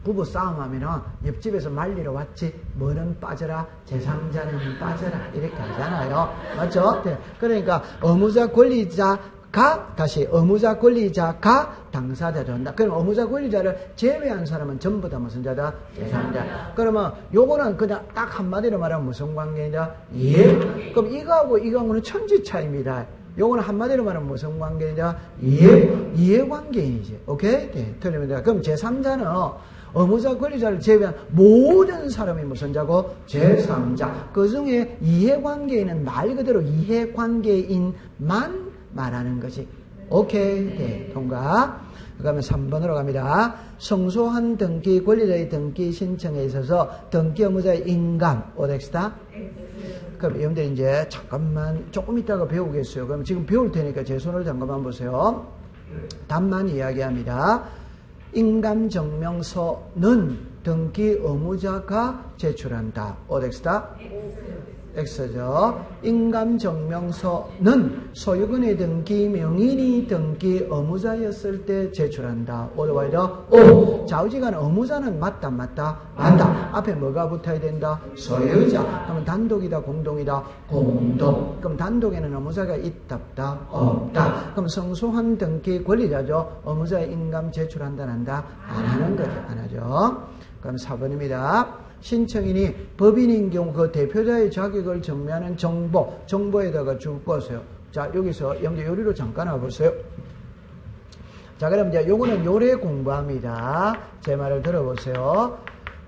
부부 싸움하면은 옆집에서 말리러 왔지 뭐는 빠져라 제3자는 빠져라 이렇게 하잖아요. 맞죠? 네. 그러니까 의무자 권리자가 다시 의무자 권리자가 당사자 된다. 그럼 의무자 권리자를 제외한 사람은 전부 다 무슨 자다? 제3자. 그러면 요거는 그냥 딱 한마디로 말하면 무슨 관계이다? 이해. 그럼 이거하고는 천지 차이입니다. 요거는 한마디로 말하면 무슨 관계이다? 이해관계인이지. 오케이? 네, 틀립니다. 그럼 제3자는 의무자 권리자를 제외한 모든 사람이 무슨 자고? 제3자. 그 중에 이해관계인은 말 그대로 이해관계인만 말하는 것이. 오케이. 네, 통과. 그러면 3번으로 갑니다. 성소한 등기 권리자의 등기 신청에 있어서 등기 의무자의 인감. 오덱스다? 그럼 여러분들 이제 잠깐만 조금 이따가 배우겠어요. 그럼 지금 배울 테니까 제 손을 잠깐만 보세요. 답만 이야기합니다. 인감증명서는 등기 의무자가 제출한다. 오덱스다? X죠. 인감증명서는 소유권의 등기 명인이 등기 의무자였을 때 제출한다. 오더와이더 오. 좌우지간 의무자는 맞다. 앞에 뭐가 붙어야 된다? 소유자. 그러면 단독이다 공동이다? 공동. 그럼 단독에는 의무자가 있다 없다? 그럼 성소한 등기 권리자죠. 의무자의 인감 제출한다 안 한다? 안 하는 거죠. 안 하죠. 그럼 4번입니다. 신청인이 법인인 경우 그 대표자의 자격을 증명하는 정보에다가 줄 것이에요. 자, 여기서 여러분들 요리로 잠깐 와보세요. 자, 그럼 이제 요거는 요래 공부합니다. 제 말을 들어보세요.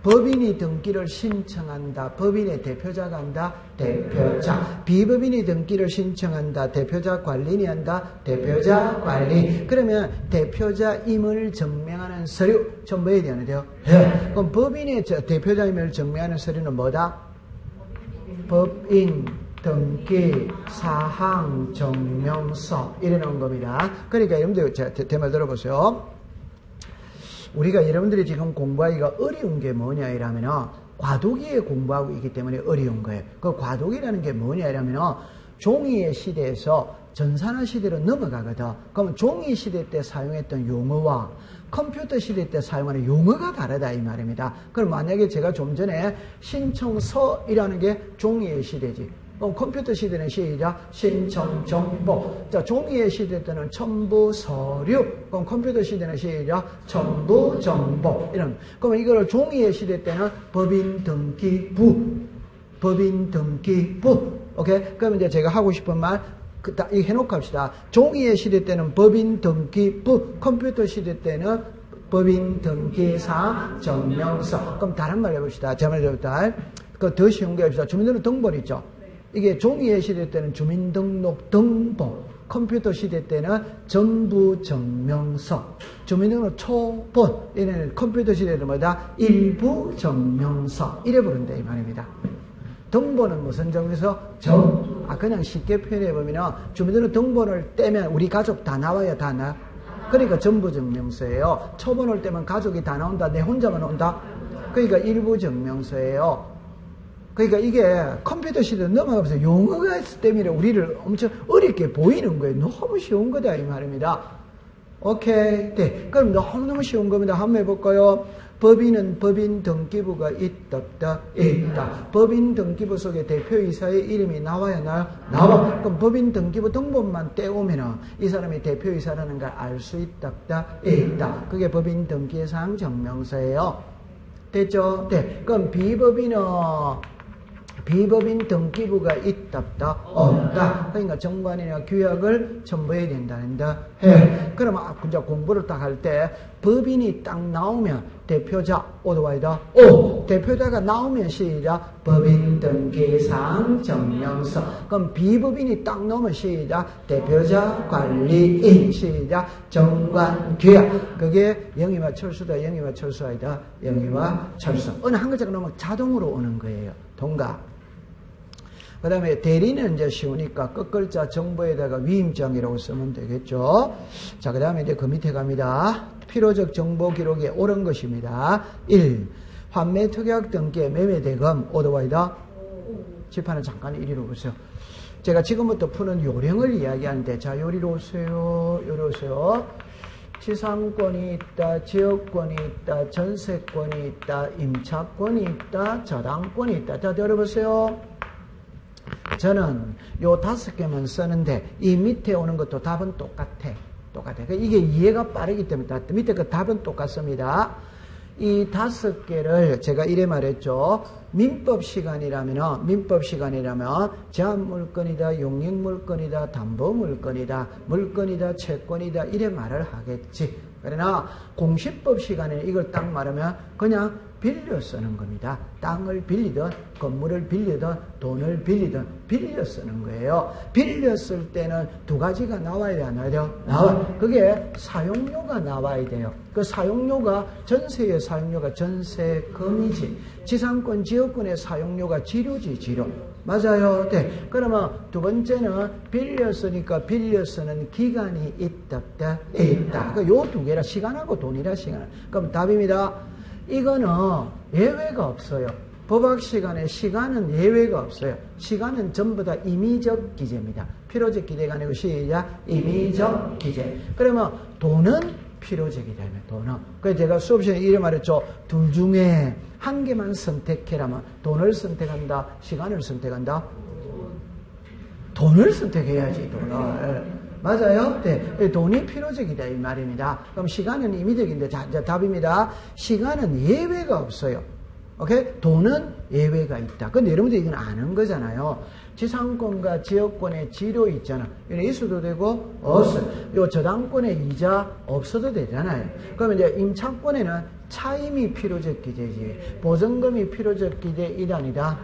법인이 등기를 신청한다. 법인의 대표자가 한다. 대표자. 비법인이 등기를 신청한다. 대표자 관리인이 한다. 대표자 관리. 그러면 대표자임을 증명하는 서류 첨부해야 되는데요. 네. 그럼 법인의 대표자임을 증명하는 서류는 뭐다? 법인 등기 사항 증명서 이래 놓은 겁니다. 그러니까 여러분들 제 말 들어보세요. 우리가 여러분들이 지금 공부하기가 어려운 게 뭐냐 이러면 과도기에 공부하고 있기 때문에 어려운 거예요. 그 과도기라는 게 뭐냐 이러면 종이의 시대에서 전산화 시대로 넘어가거든. 그러면 종이 시대 때 사용했던 용어와 컴퓨터 시대 때 사용하는 용어가 다르다 이 말입니다. 그럼 만약에 제가 좀 전에 신청서이라는 게 종이의 시대지. 그럼 컴퓨터 시대는 시작 신청 정보. 자, 종이의 시대 때는 첨부 서류. 그럼 컴퓨터 시대는 시작 첨부 정보. 이런. 그러면 이거를 종이의 시대 때는 법인 등기부. 법인 등기부. 오케이? 그러면 이제 제가 하고 싶은 말 이 해놓고 합시다. 종이의 시대 때는 법인 등기부. 컴퓨터 시대 때는 법인 등기사 증명서. 그럼 다른 말 해봅시다. 제 말 해봅시다. 그 더 쉬운 게 합시다. 주민등록번호 있죠. 이게 종이의 시대 때는 주민등록 등본, 컴퓨터 시대 때는 전부증명서, 주민등록 초본, 이래는 컴퓨터 시대는 뭐다? 일부증명서. 이래 부른다 이 말입니다. 등본은 무슨 증명서? 그냥 쉽게 표현해보면 주민등록 등본을 떼면 우리 가족 다 나와요, 다 나. 그러니까 전부증명서예요. 초본을 떼면 가족이 다 나온다, 내 혼자만 온다. 그러니까 일부증명서예요. 그러니까 이게 컴퓨터 시대로 넘어가면서 용어가 있을 때문에 우리를 엄청 어렵게 보이는 거예요. 너무 쉬운 거다 이 말입니다. 오케이. 네. 그럼 너무너무 쉬운 겁니다. 한번 해볼까요? 법인은 법인 등기부가 있다. 법인 등기부 속에 대표이사의 이름이 나와야 나와. 그럼 법인 등기부 등본만 떼오면 이 사람이 대표이사라는 걸 알 수 있다. 그게 법인 등기사항 증명서예요. 됐죠? 네. 그럼 비법인 등기부가 있다, 없다. 그러니까 정관이나 규약을 첨부해야 된다는다. 그러면 이제 공부를 딱 할 때 법인이 딱 나오면 대표자 오도와이다. 대표자가 나오면 시작 법인 등기사항 증명서. 그럼 비법인이 딱 나오면 시작 대표자 관리인 시작 정관 규약. 그게 영희와 철수다. 영희와 철수 아니다. 영희와 철수. 어느 한 글자가 나오면 자동으로 오는 거예요. 동가. 그 다음에 대리는 이제 쉬우니까 끝글자 정보에다가 위임장이라고 쓰면 되겠죠. 자, 그 다음에 이제 그 밑에 갑니다. 필요적 정보 기록에 옳은 것입니다. 1. 환매 특약 등기의 매매대금 오더와이다. 지판을 잠깐 이리로 보세요. 제가 지금부터 푸는 요령을 이야기하는데, 자, 요리로 오세요. 요리 오세요. 지상권이 있다, 지역권이 있다, 전세권이 있다, 임차권이 있다, 저당권이 있다. 자, 들어보세요. 저는 요 5개만 쓰는데 이 밑에 오는 것도 답은 똑같아. 이게 이해가 빠르기 때문에 밑에 그 답은 똑같습니다. 이 5개를 제가 이래 말했죠. 민법 시간이라면 제한물건이다, 용익물건이다, 담보물건이다, 물건이다, 채권이다 이래 말을 하겠지. 그러나 공시법 시간에 이걸 딱 말하면 그냥 빌려 쓰는 겁니다. 땅을 빌리든 건물을 빌리든 돈을 빌리든 빌려 쓰는 거예요. 빌려 쓸 때는 두 가지가 나와야 되나요? 나와. 그게 사용료가 나와야 돼요. 그 사용료가 전세의 사용료가 전세금이지. 지상권 지역권의 사용료가 지료지 지료. 맞아요. 네. 그러면 두 번째는 빌려 쓰니까 빌려 쓰는 기간이 있다. 그 요 두 개라 시간하고 돈이라 시간. 그럼 답입니다. 이거는 예외가 없어요. 법학 시간에 시간은 예외가 없어요. 시간은 전부 다 임의적 기재입니다. 필요적 기재가 아니고 시작 임의적 기재. 그러면 돈은 필요적이다. 돈은. 그래서 제가 수업 시간에 이래 말했죠. 둘 중에 한 개만 선택해라면 돈을 선택한다, 시간을 선택한다. 돈을 선택해야지. 돈을. 맞아요? 네. 돈이 필요적이다 이 말입니다. 그럼 시간은 임의적인데 자, 답입니다. 시간은 예외가 없어요. 오케이? 돈은 예외가 있다. 근데 여러분들 이건 아는 거잖아요. 지상권과 지역권의 지료 있잖아. 이건 있어도 되고, 없어요. 요 저당권의 이자 없어도 되잖아요. 그러면 이제 임차권에는 차임이 필요적 기재지, 보증금이 필요적 기재 이단이다.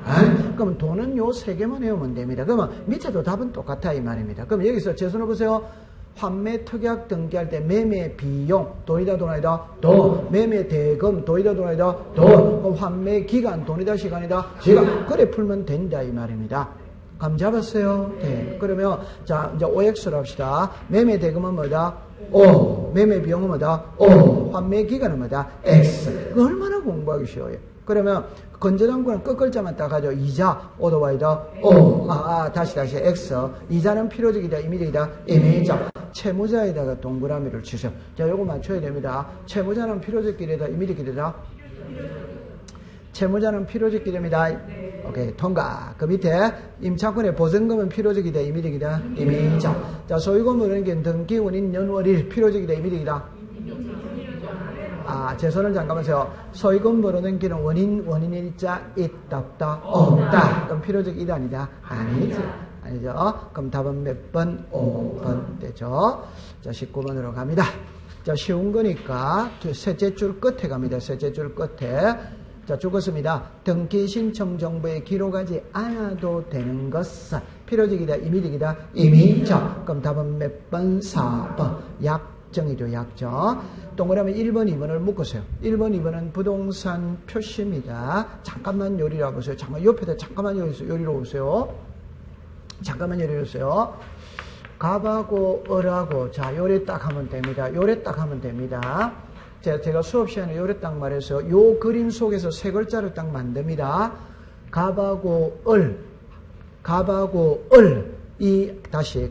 그럼 돈은 요 세 개만 외우면 됩니다. 그러면 밑에도 답은 똑같아 이 말입니다. 그럼 여기서 제 손을 보세요. 환매 특약 등기할 때 매매 비용 돈이다 돈 아니다? 돈. 매매 대금 돈이다 돈 아니다? 돈. 그럼 환매 기간 돈이다 시간이다? 시간. 그래 풀면 된다 이 말입니다. 감 잡았어요? 네. 그러면 자 이제 OX로 합시다. 매매 대금은 뭐다? O. 매매 비용은 뭐다? O. 환매 기간은 뭐다? X. 그거 얼마나 공부하기 쉬워요. 그러면 건저당권은 끝글자만 딱 하죠. 이자, 오더와이더, O. 다시, X. 이자는 필요적이다, 임의적이다, 임의적. 채무자에다가 동그라미를 치세요. 자, 요거 맞춰야 됩니다. 채무자는 필요적기이다, 임의적기이다? 채무자는 필요적기입니다. 오케이, 통과. 그 밑에 임차권의 보증금은 필요적이다, 임의적이다, 임의적. 자, 소유권은 게 등기, 원인, 연월일 필요적이다, 임의적이다. 제 손을 잠깐만 세요. 소유권 벌어넘기는 원인일자 있다, 없다. 그럼 필요적 이다, 아니다? 아니죠. 그럼 답은 몇 번? 5번 되죠. 자, 19번으로 갑니다. 자, 쉬운 거니까 셋째 줄 끝에 갑니다. 셋째 줄 끝에. 자, 죽었습니다. 등기 신청 정보에 기록하지 않아도 되는 것은 필요적이다, 임의적이다, 임의적. 그럼 답은 몇 번? 4번. 약정이죠, 약정. 동그라미 1번, 2번을 묶으세요. 1번, 2번은 부동산 표시입니다. 잠깐만 요리라 보세요. 잠깐 옆에다 잠깐만 요리로 오세요. 잠깐만 요리로 오세요. 갑하고 을하고 자 요래 딱 하면 됩니다. 요래 딱 하면 됩니다. 제가 수업 시간에 요래 딱 말해서 요 그림 속에서 세 글자를 딱 만듭니다. 갑하고 을, 갑하고 을,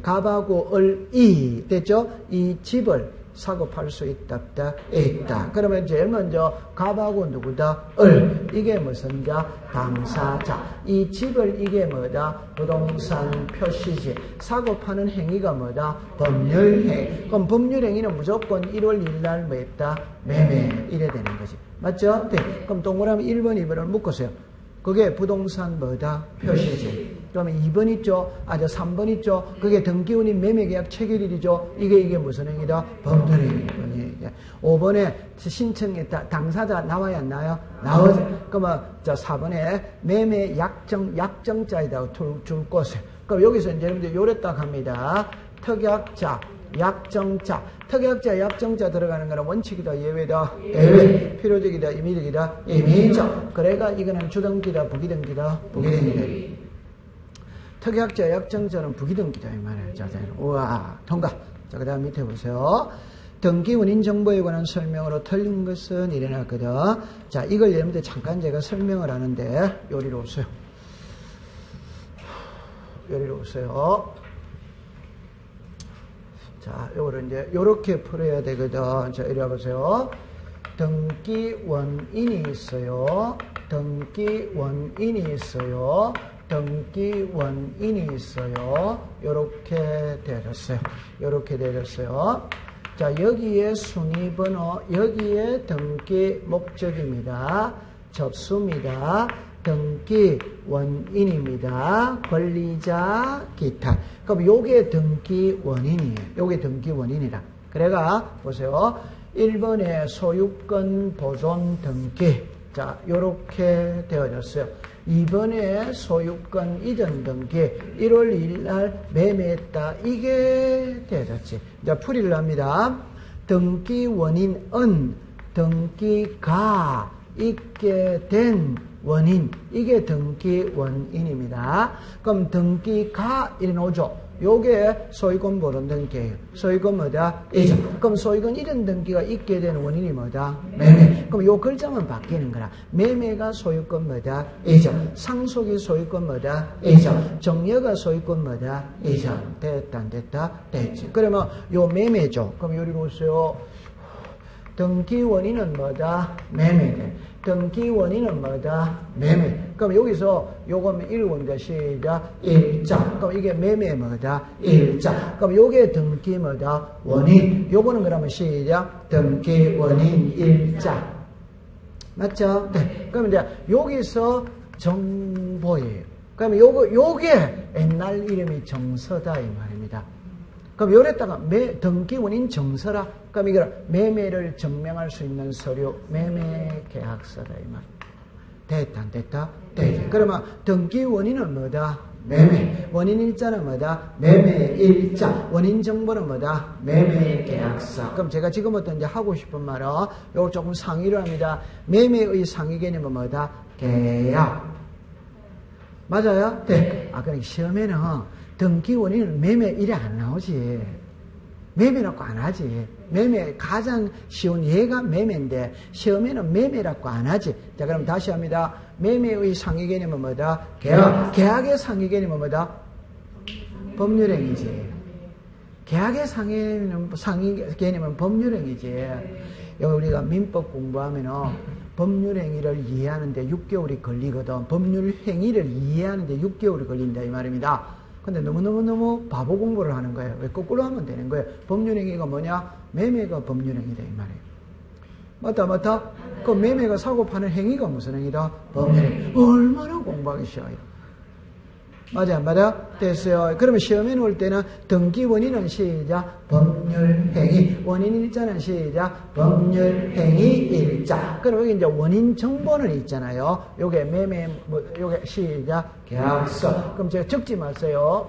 갑하고 을, 이 됐죠? 이 집을 사고 팔 수 있다. 그러면 제일 먼저 갑하고 누구다? 을. 이게 무슨 자? 당사자. 이 집을 이게 뭐다? 부동산 표시지. 사고 파는 행위가 뭐다? 법률행위. 그럼 법률행위는 무조건 1월 1일 날 뭐 했다? 매매. 이래 되는 거지. 맞죠? 네. 그럼 동그라미 1번, 2번을 묶으세요. 그게 부동산 뭐다? 표시지. 그러면 2번 있죠? 3번 있죠? 그게 등기운임 매매계약 체결일이죠? 이게 무슨 행위다? 법률행위. 5번에 신청했다. 당사자 나와야 안 나와요? 나오죠. 그러면 4번에 매매 약정자에다가 줄 것을. 그럼 여기서 이제 여러분들 요래 딱 합니다. 특약자, 약정자. 특약자, 약정자 들어가는 거는 원칙이다, 예외다, 예외. 필요적이다, 임의적이다, 임의적. 그래가 이거는 주등기다, 부기등기다, 부기등기다. 특약자, 약정자는 부기등기다, 이 말이에요. 자, 우와, 통과. 자, 그 다음 밑에 보세요. 등기 원인 정보에 관한 설명으로 틀린 것은 일어났거든. 자, 이걸 여러분들 잠깐 제가 설명을 하는데, 요리로 오세요. 요리로 오세요. 자, 요거를 이제 요렇게 풀어야 되거든. 자, 이리 와보세요. 등기 원인이 있어요. 등기 원인이 있어요. 등기 원인이 있어요. 요렇게 되어졌어요. 요렇게 되어졌어요. 자, 여기에 순위번호, 여기에 등기 목적입니다. 접수입니다. 등기 원인입니다. 권리자 기타. 그럼 요게 등기 원인이에요. 요게 등기 원인이라. 그래가 보세요. 1번에 소유권 보존 등기. 자, 요렇게 되어졌어요. 2번에 소유권 이전 등기. 1월 2일 날 매매했다. 이게 되어졌지. 자, 풀이를 합니다. 등기 원인은 등기가 있게 된 원인. 이게 등기 원인입니다. 그럼 등기가 이래 나오죠. 요게 소유권 보존 등기예요. 소유권 뭐다? 이전. 그럼 소유권 이전 등기가 있게 된 원인이 뭐다? 매매. 그럼 요 글자만 바뀌는 거라. 매매가 소유권 뭐다? 이전. 상속이 소유권 뭐다? 이전. 정려가 소유권 뭐다? 이전. 됐다 안 됐다? 됐지. 그러면 요 매매죠. 그럼 요리로 오세요. 등기 원인은 뭐다? 매매돼. 등기 원인은 뭐다? 매매. 그럼 여기서 요거면 읽은 시작 일자. 그럼 이게 매매 뭐다? 일자. 그럼 요게 등기 뭐다? 원인. 요거는 그러면 시작 등기 원인 일자. 맞죠? 네. 그럼 이제 여기서 정보예요. 그럼 요게 옛날 이름이 정서다 이 말입니다. 그럼 요랬다가 등기원인 정서라. 그럼 이걸 매매를 증명할 수 있는 서류 매매 계약서다 이 말. 됐다 안 됐다? 됐다. 그러면 등기원인은 뭐다? 매매. 원인일자는 뭐다? 매매일자. 원인정보는 뭐다? 매매계약서. 그럼 제가 지금부터 이제 하고 싶은 말은 요거 조금 상의를 합니다. 매매의 상위 개념은 뭐다? 계약. 맞아요? 네. 그러니까 시험에는 등기원인은 매매 이래 안 나오지. 매매라고 안 하지. 매매 가장 쉬운 예가 매매인데 시험에는 매매라고 안 하지. 자, 그럼 다시 합니다. 매매의 상위 개념은 뭐다? 계약. 계약의 상위 개념은 뭐다? 법률행위지. 계약의 상위 개념은 법률행위지. 여기 우리가 민법 공부하면은 법률행위를 이해하는데 6개월이 걸리거든. 법률행위를 이해하는데 6개월이 걸린다 이 말입니다. 근데 너무 바보 공부를 하는 거예요. 왜 거꾸로 하면 되는 거예요. 법률행위가 뭐냐? 매매가 법률행위다 이 말이에요. 맞다? 그 매매가 사고 파는 행위가 무슨 행위다? 법률행위. 얼마나 공부하기 쉬워요. 맞아 안 맞아? 됐어요. 그러면 시험에 놓을 때는 등기 원인은 시작 법률행위, 원인일자는 시작 법률행위일자. 그럼 여기 이제 원인 정보는 있잖아요. 요게 매매 요게 시작 계약서. 그럼 제가 적지 마세요.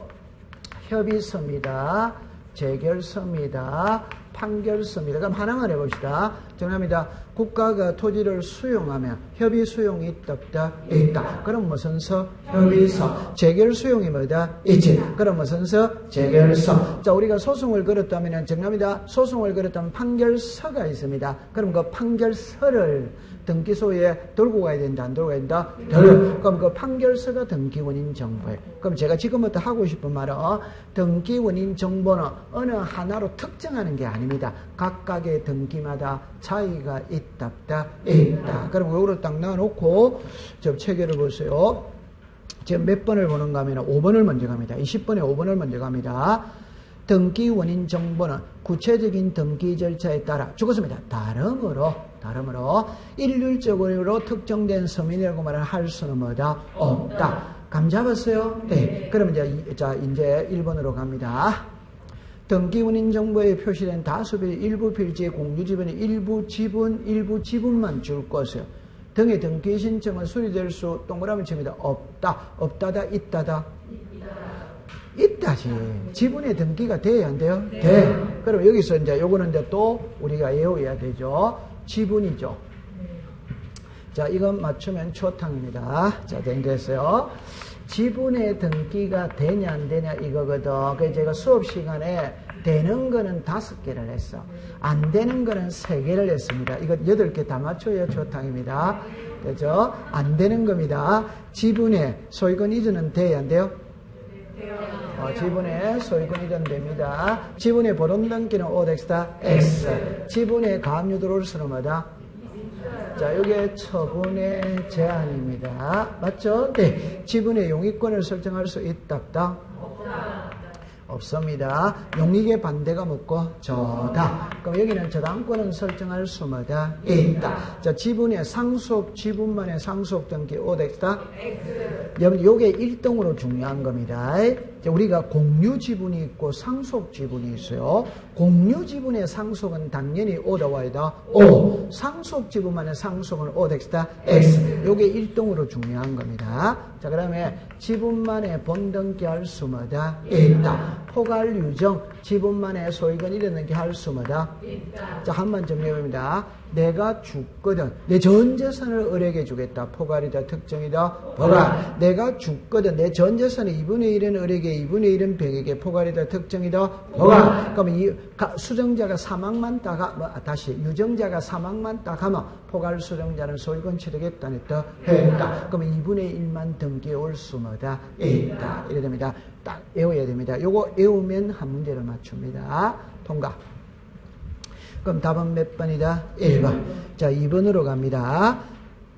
협의서입니다. 재결서입니다. 판결서입니다. 그럼 하나만 해봅시다. 정합니다. 국가가 토지를 수용하면 협의 수용이 있다 없다? 있다. 그럼 무슨 서? 협의서. 재결 수용이 뭐다? 있지. 그럼 무슨 서? 재결서. 자, 우리가 소송을 걸었다면 정합니다. 소송을 걸었다면 판결서가 있습니다. 그럼 그 판결서를 등기소에 들고 가야 된다, 안 들고 가야 된다? 그럼 그 판결서가 등기원인 정보예요. 그럼 제가 지금부터 하고 싶은 말은 등기원인 정보는 어느 하나로 특정하는 게 아닙니다. 각각의 등기마다 차이가 있다, 없다? 있다. 그럼 이거를 딱 놔놓고 저 체계를 보세요. 지금 몇 번을 보는가 하면 5번을 먼저 갑니다. 20번에 5번을 먼저 갑니다. 등기 원인 정보는 구체적인 등기 절차에 따라 죽었습니다. 다름으로 일률적으로 특정된 서민이라고 말을 할 수는 뭐다? 없다. 감 잡았어요? 네. 그러면 이제 1번으로 갑니다. 등기 원인 정보에 표시된 다수의 일부 필지의 공유 지분의 일부 지분만 줄 것이요. 등의 등기 신청은 수리될 수 동그라미 칩니다. 없다. 없다다 있다다. 있다지. 지분의 등기가 돼야 안 돼요? 돼. 그럼 여기서 이제 요거는 이제 또 우리가 외워야 되죠. 지분이죠. 자, 이건 맞추면 초탕입니다. 자, 됐어요. 지분의 등기가 되냐 안 되냐 이거거든. 그래서 제가 수업 시간에 되는 거는 5개를 했어. 안 되는 거는 3개를 했습니다. 이거 8개 다 맞춰야 초탕입니다. 그죠? 안 되는 겁니다. 지분의 소유권 이전은 돼야 안 돼요? 지분의 소유권 이전 됩니다. 지분의 보름 등기는 OX다 X. 지분의 가압류 들어올 수는 뭐다? 자, 이게 처분의 제한입니다. 맞죠? 네. 지분의 용익권을 설정할 수 있다, 없다? 없습니다. 용익의 반대가 묻고 저다. 그럼 여기는 저당권은 설정할 수 뭐다? 있다. 자, 지분의 상속, 지분만의 상속 등기 OX다? 요게 1등으로 중요한 겁니다. 자, 우리가 공유 지분이 있고 상속 지분이 있어요. 공유 지분의 상속은 당연히 O다 Y다? O. 상속 지분만의 상속은 OX다? X. 요게 1등으로 중요한 겁니다. 자, 그 다음에 지분만의 본등기 할 수 뭐다? 있다. 포괄 유정, 지분만의 소유권 이런 등기 할 수 뭐다? 있다. 자, 한번 정리해봅니다. 내가 죽거든. 내 전 재산을 을에게 주겠다. 포괄이다, 특정이다, 포괄. 내가 죽거든. 내 전 재산의 2분의 1은 을에게, 2분의 1은 병에게, 포괄이다, 특정이다, 포괄. 그러면 이 수정자가 사망만 유정자가 사망만 딱 하면 포괄 수정자는 소유권 취득했다, 했다, 했다. 그러면 2분의 1만 등기에 올 수 뭐다? 있다. 이래 됩니다. 딱 외워야 됩니다. 요거 외우면 한 문제를 맞춥니다. 통과. 그럼 답은 몇 번이다? 1번. 자, 2번으로 갑니다.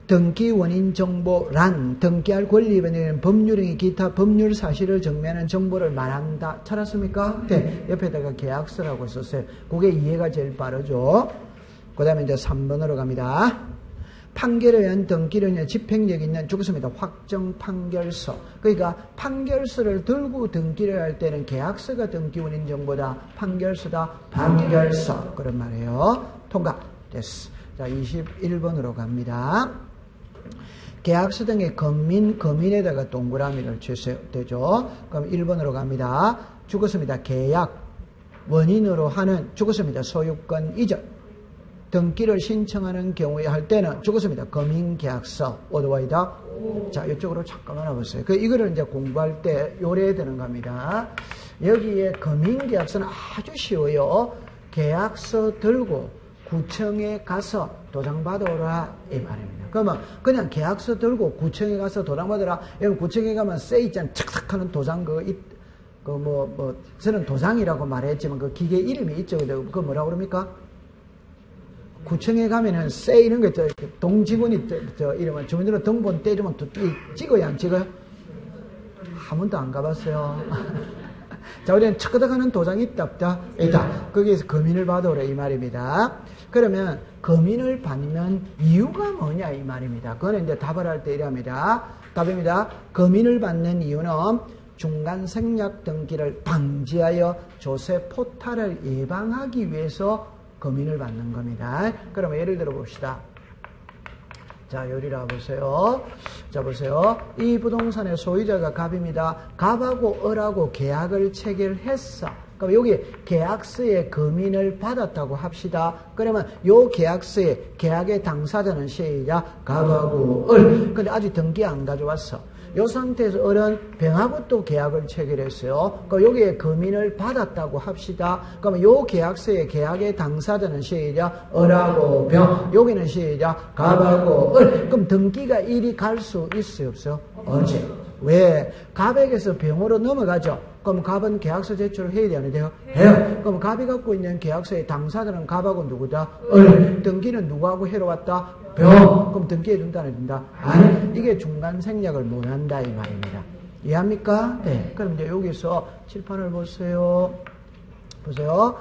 등기 원인 정보란 등기할 권리인은 법률행위 기타 법률 사실을 정리하는 정보를 말한다. 찾았습니까? 네. 옆에다가 계약서라고 썼어요. 그게 이해가 제일 빠르죠. 그 다음에 이제 3번으로 갑니다. 판결에 의한 등기를 위한 집행력이 있는 죽었습니다. 확정 판결서. 그러니까 판결서를 들고 등기를 할 때는 계약서가 등기원 인정보다 판결서다. 판결서. 그런 말이에요. 통과. 됐어. 자, 21번으로 갑니다. 계약서 등의 거민에다가 동그라미를 주셔야 되죠. 그럼 1번으로 갑니다. 죽었습니다. 계약. 원인으로 하는 죽었습니다. 소유권 이전. 등기를 신청하는 경우에 할 때는 죽었습니다. 거민계약서. 오더와이다. 자, 이쪽으로 잠깐만 와보세요. 이거를 이제 공부할 때 요래야 되는 겁니다. 여기에 거민계약서는 아주 쉬워요. 계약서 들고 구청에 가서 도장 받아오라 이 말입니다. 그러면 그냥 계약서 들고 구청에 가서 도장 받아라. 여러분 구청에 가면 세 있잖아요. 착착 하는 도장 저는 도장이라고 말했지만 그 기계 이름이 있죠. 그거 뭐라고 그럽니까? 구청에 가면은 세 이런 거 있죠. 동직원이 이러면 주민들은 등본 떼주면 찍어요, 안 찍어요? 한 번도 안 가봤어요. 자, 우리는 척거덕하는 도장이 있다, 없다? 있다. 거기에서 거민을 받아오라 이 말입니다. 그러면 거민을 받는 이유가 뭐냐 이 말입니다. 그거는 이제 답을 할 때 이랍니다. 답입니다. 거민을 받는 이유는 중간 생략 등기를 방지하여 조세 포탈을 예방하기 위해서 거민을 받는 겁니다. 그러면 예를 들어 봅시다. 자, 요리라 보세요. 자, 보세요. 이 부동산의 소유자가 갑입니다. 갑하고 을하고 계약을 체결했어. 그럼 여기 계약서에 거민을 받았다고 합시다. 그러면 요 계약서에 계약의 당사자는 시작 갑하고 을. 근데 아직 등기 안 가져왔어. 이 상태에서 을은 병하고 또 계약을 체결했어요. 그럼 여기에 거민을 받았다고 합시다. 그러면 요 계약서에 계약의 당사자는 시작 을하고 병. 여기는 시작 갑하고 을. 그럼 등기가 이리 갈 수 있어요, 없어요? 언제? 왜? 갑에게서 병으로 넘어가죠. 그럼 갑은 계약서 제출을 해야 되는데요? 해요. 그럼 갑이 갖고 있는 계약서의 당사자는 갑하고 누구다? 을. 등기는 누구하고 해로 왔다? 병. 그럼 등기해 준다, 안 해준다? 아니. 이게 중간 생략을 못 한다, 이 말입니다. 이해합니까? 네. 그럼 이제 여기서 칠판을 보세요. 보세요.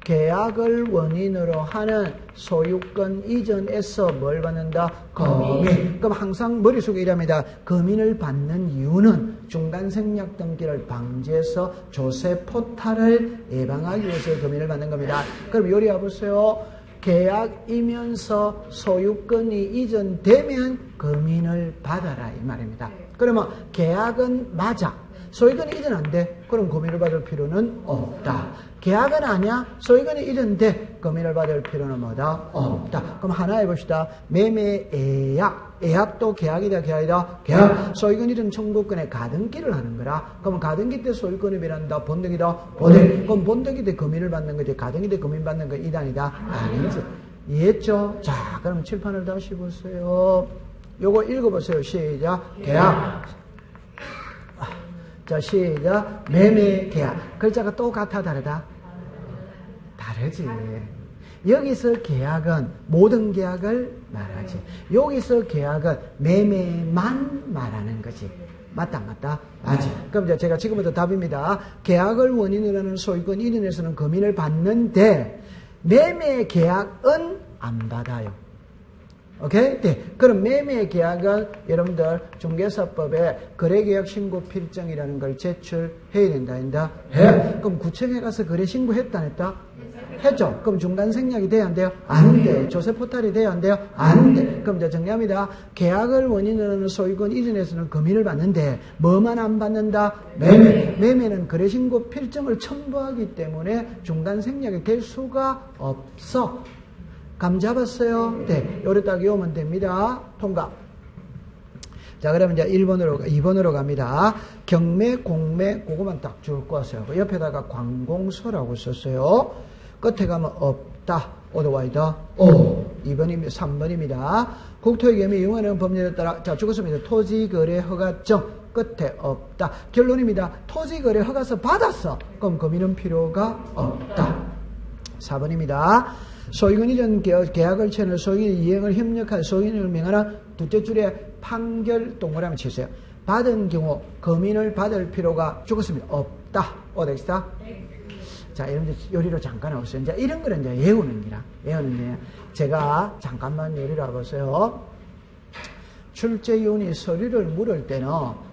계약을 원인으로 하는 소유권 이전에서 뭘 받는다? 거민. 그럼 항상 머릿속에 이랍니다. 거민을 받는 이유는 중간 생략 등기를 방지해서 조세 포탈을 예방하기 위해서 거민을 받는 겁니다. 그럼 요리 와보세요. 계약이면서 소유권이 이전되면 거민을 받아라 이 말입니다. 그러면 계약은 맞아. 소유권이 이전 안 돼. 그럼 거민을 받을 필요는 없다. 계약은 아니야. 소유권이 이전돼. 거민을 받을 필요는 뭐다? 없다. 그럼 하나 해봅시다. 매매 애약. 애약도 계약이다, 계약이다. 계약. 소유권 이전 청구권에 가등기를 하는 거라. 그러면 가등기 때 소유권이 변한다. 본등이다. 본등. 그럼 본등기 때 거민을 받는 거지. 가등기 때 거민 받는 거 이단이다. 아니지. 이해했죠? 자, 그럼 칠판을 다시 보세요. 요거 읽어보세요. 시작. 계약. 자, 시작. 매매 계약. 글자가 똑같아, 다르다? 다르지. 여기서 계약은 모든 계약을 말하지. 여기서 계약은 매매만 말하는 거지. 맞다, 안 맞다? 맞지. 그럼 이제 제가 지금부터 답입니다. 계약을 원인으로 하는 소유권 이전에서는 거민을 받는데 매매 계약은 안 받아요. 오케이? 네. 그럼 매매 계약은 여러분들 중개사법에 거래계약 신고 필정이라는 걸 제출해야 된다, 한다? 해. 그럼 구청에 가서 거래 신고했다, 안 했다? 했죠. 그럼 중간 생략이 돼야 안 돼요? 안 돼. 조세 포탈이 돼야 안 돼요? 안 돼. 그럼 이제 정리합니다. 계약을 원인으로 하는 소유권 이전에서는 거민을 받는데 뭐만 안 받는다? 매매. 매매는 거래 신고 필정을 첨부하기 때문에 중간 생략이 될 수가 없어. 감 잡았어요? 네. 요래 딱 외우면 됩니다. 통과. 자, 그러면 이제 2번으로 갑니다. 경매, 공매, 그거만 딱 줄 거세요. 옆에다가 관공서라고 썼어요. 끝에 가면 없다. 오더와이다. 오. 2번입니다. 3번입니다. 국토의 경매 이용하는 법률에 따라, 자, 죽었습니다. 토지거래 허가증. 끝에 없다. 결론입니다. 토지거래 허가서 받았어. 그럼 거민은 필요가 없다. 4번입니다. 소유권 이전 계약을 체는 소유권 이행을 협력한 소유인을 명하는 둘째 줄에 판결 동그라미 치세요. 받은 경우 거민을 받을 필요가 죽었습니다. 없다. 어디있다? 자, 여러분들 요리로 잠깐 오세요. 이제 이런 거는 이제 외우는 거라. 외우는 게 제가 잠깐만 요리로 와보세요. 출제위원이 서류를 물을 때는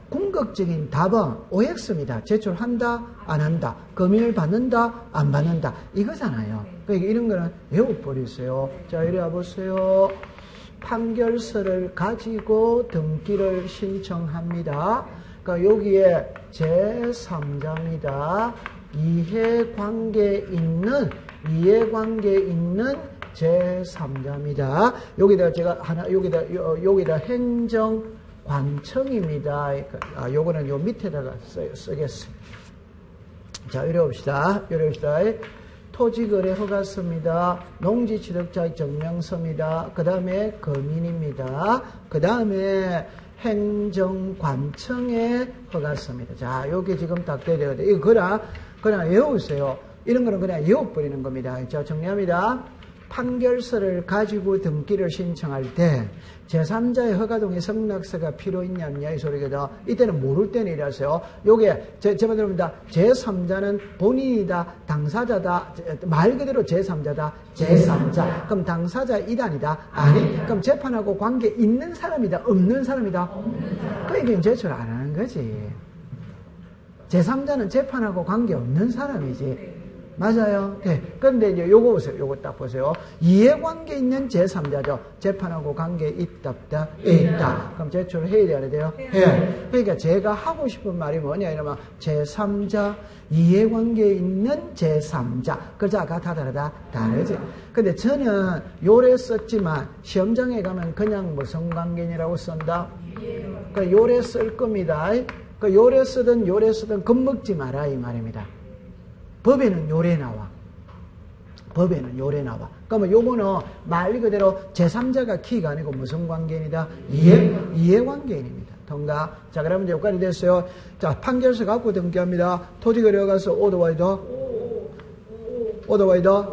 궁극적인 답은 OX입니다. 제출한다, 안 한다, 검인을 받는다, 안 받는다. 이거잖아요. 그러니까 이런 거는 외워버리세요. 자, 이리 와보세요. 판결서를 가지고 등기를 신청합니다. 그러니까 여기에 제3자입니다. 이해관계 있는 제3자입니다. 여기다 제가 여기다 행정관청입니다. 요거는 요 밑에다가 쓰겠어요. 자, 이래 봅시다. 토지거래 허가서입니다. 농지취득자의 증명서입니다. 그 다음에 검인입니다. 그 다음에 행정관청의 허가서입니다. 자, 요게 지금 딱 돼야 되거든요. 이거 그냥 외우세요. 이런 거는 그냥 외워버리는 겁니다. 자, 정리합니다. 판결서를 가지고 등기를 신청할 때 제3자의 허가동의 성락서가 필요 있냐 없냐 이 소리거든. 이때는 모를 때는 이라서요. 요게 제 말대로입니다. 제3자는 본인이다, 당사자다, 말 그대로 제3자다, 제3자. 그럼 당사자 2단이다? 아니. 그럼 재판하고 관계 있는 사람이다, 없는 사람이다? 그러니까 제출 안 하는 거지. 제3자는 재판하고 관계 없는 사람이지. 맞아요. 네. 그런데 이제 요거 보세요. 요거 딱 보세요. 이해관계 있는 제3자죠. 재판하고 관계 있다, 없다? 있다. 그럼 제출을 해야 돼야 돼요? 해요. 그러니까 제가 하고 싶은 말이 뭐냐, 이러면 제3자, 이해관계 있는 제3자. 글자가 다 다르지. 근데 저는 요래 썼지만 시험장에 가면 그냥 무슨 관계냐라고 쓴다? 그 요래 쓸 겁니다. 그 요래 쓰든 겁먹지 마라 이 말입니다. 법에는 요래 나와. 그러면 요거는 말 그대로 제3자가 키가 아니고 무슨 관계입니다? 이해관계인입니다. 통과. 자, 그러면 이제 여기까지 됐어요. 자, 판결서 갖고 등기합니다. 토지거래 가서 오더와이더.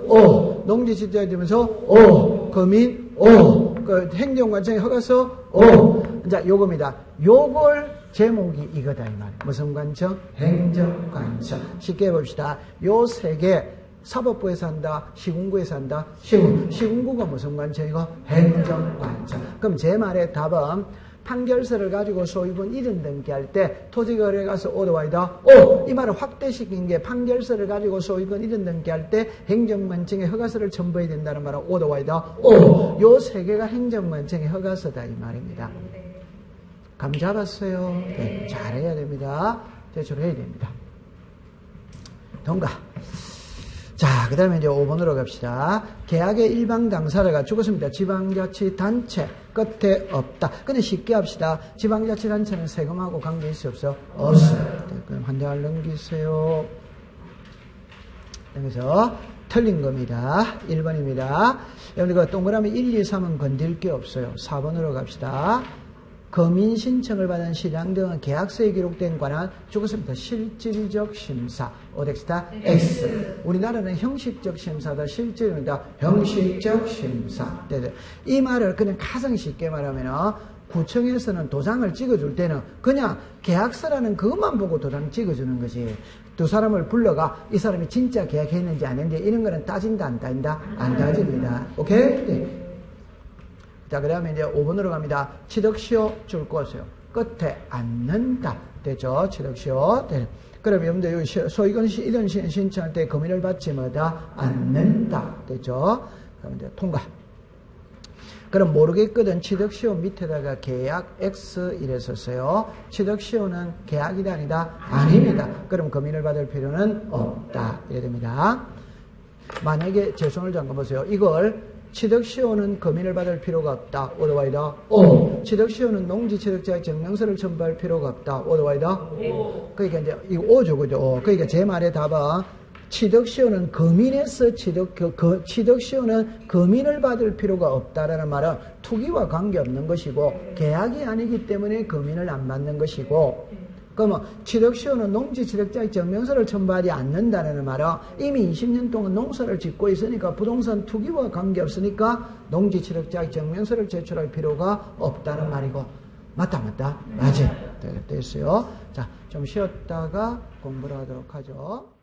오. 농지취득자 되면서 오. 검인 오. 그 행정관청에 허가서 오. 자, 요겁니다. 요걸 제목이 이거다 이 말이에요. 무슨 관청? 행정관청. 쉽게 해봅시다. 요 세 개 사법부에서 한다, 시군구에서 한다. 시군구가 무슨 관청이고? 행정관청. 그럼 제 말의 답은 판결서를 가지고 소유분 이름 등기할 때 토지거래 가서 오더와이다. 오! 이 말을 확대시킨 게 판결서를 가지고 소유분 이름 등기할 때 행정관청에 허가서를 첨부해야 된다는 말은 오더와이다. 오! 요 세 개가 행정관청의 허가서다 이 말입니다. 감 잡았어요? 네, 잘해야 됩니다. 제출해야 됩니다. 통과. 자, 그 다음에 이제 5번으로 갑시다. 계약의 일방 당사자가 죽었습니다. 지방자치단체 끝에 없다. 근데 쉽게 합시다. 지방자치단체는 세금하고 관계 있어 없어? 없어요. 네, 그럼 한 장을 넘기세요. 여기서 틀린 겁니다. 1번입니다. 여러분, 동그라미 1, 2, 3은 건들 게 없어요. 4번으로 갑시다. 검인 신청을 받은 시장 등은 계약서에 기록된 관한 죽었습니다. 실질적 심사. 오덱스타 X. 우리나라는 형식적 심사다. 실질입니다. 형식적 심사. 이 말을 그냥 가장 쉽게 말하면 구청에서는 도장을 찍어줄 때는 그냥 계약서라는 그것만 보고 도장 찍어주는 거지. 두 사람을 불러가 이 사람이 진짜 계약했는지 안 했는지 이런 거는 따진다 안 따진다? 안 따집니다. 오케이? 네. 자, 그 다음에 이제 5번으로 갑니다. 취득시효 줄 것이요. 끝에 앉는다. 되죠? 취득시효. 네. 그럼 여러분들 여기 소유권 이런 신청할 때 검인을 받지 뭐다? 않는다. 되죠? 그럼 이제 통과. 그럼 모르겠거든. 취득시효 밑에다가 계약 X 이래 썼어요. 취득시효는 계약이다 아니다? 아닙니다. 그럼 검인을 받을 필요는 없다. 이래 됩니다. 만약에 제 손을 잠깐 보세요. 이걸 취득시효는 검인을 받을 필요가 없다. 오더와이다. 오. 취득시효는 농지취득자의 증명서를 첨부할 필요가 없다. 오더와이다. 오. 그러니까 이제 이거 오죠, 그죠? 그러니까 제 말의 답은 취득시효는 검인에서 취득시효는 검인을 받을 필요가 없다라는 말은 투기와 관계없는 것이고 계약이 아니기 때문에 검인을 안 받는 것이고. 그러면 취득시효는 농지취득자의 증명서를 첨부하지 않는다는 말은 이미 20년 동안 농사를 짓고 있으니까 부동산 투기와 관계없으니까 농지취득자의 증명서를 제출할 필요가 없다는 말이고. 맞다? 맞지? 됐어요. 자, 좀 쉬었다가 공부를 하도록 하죠.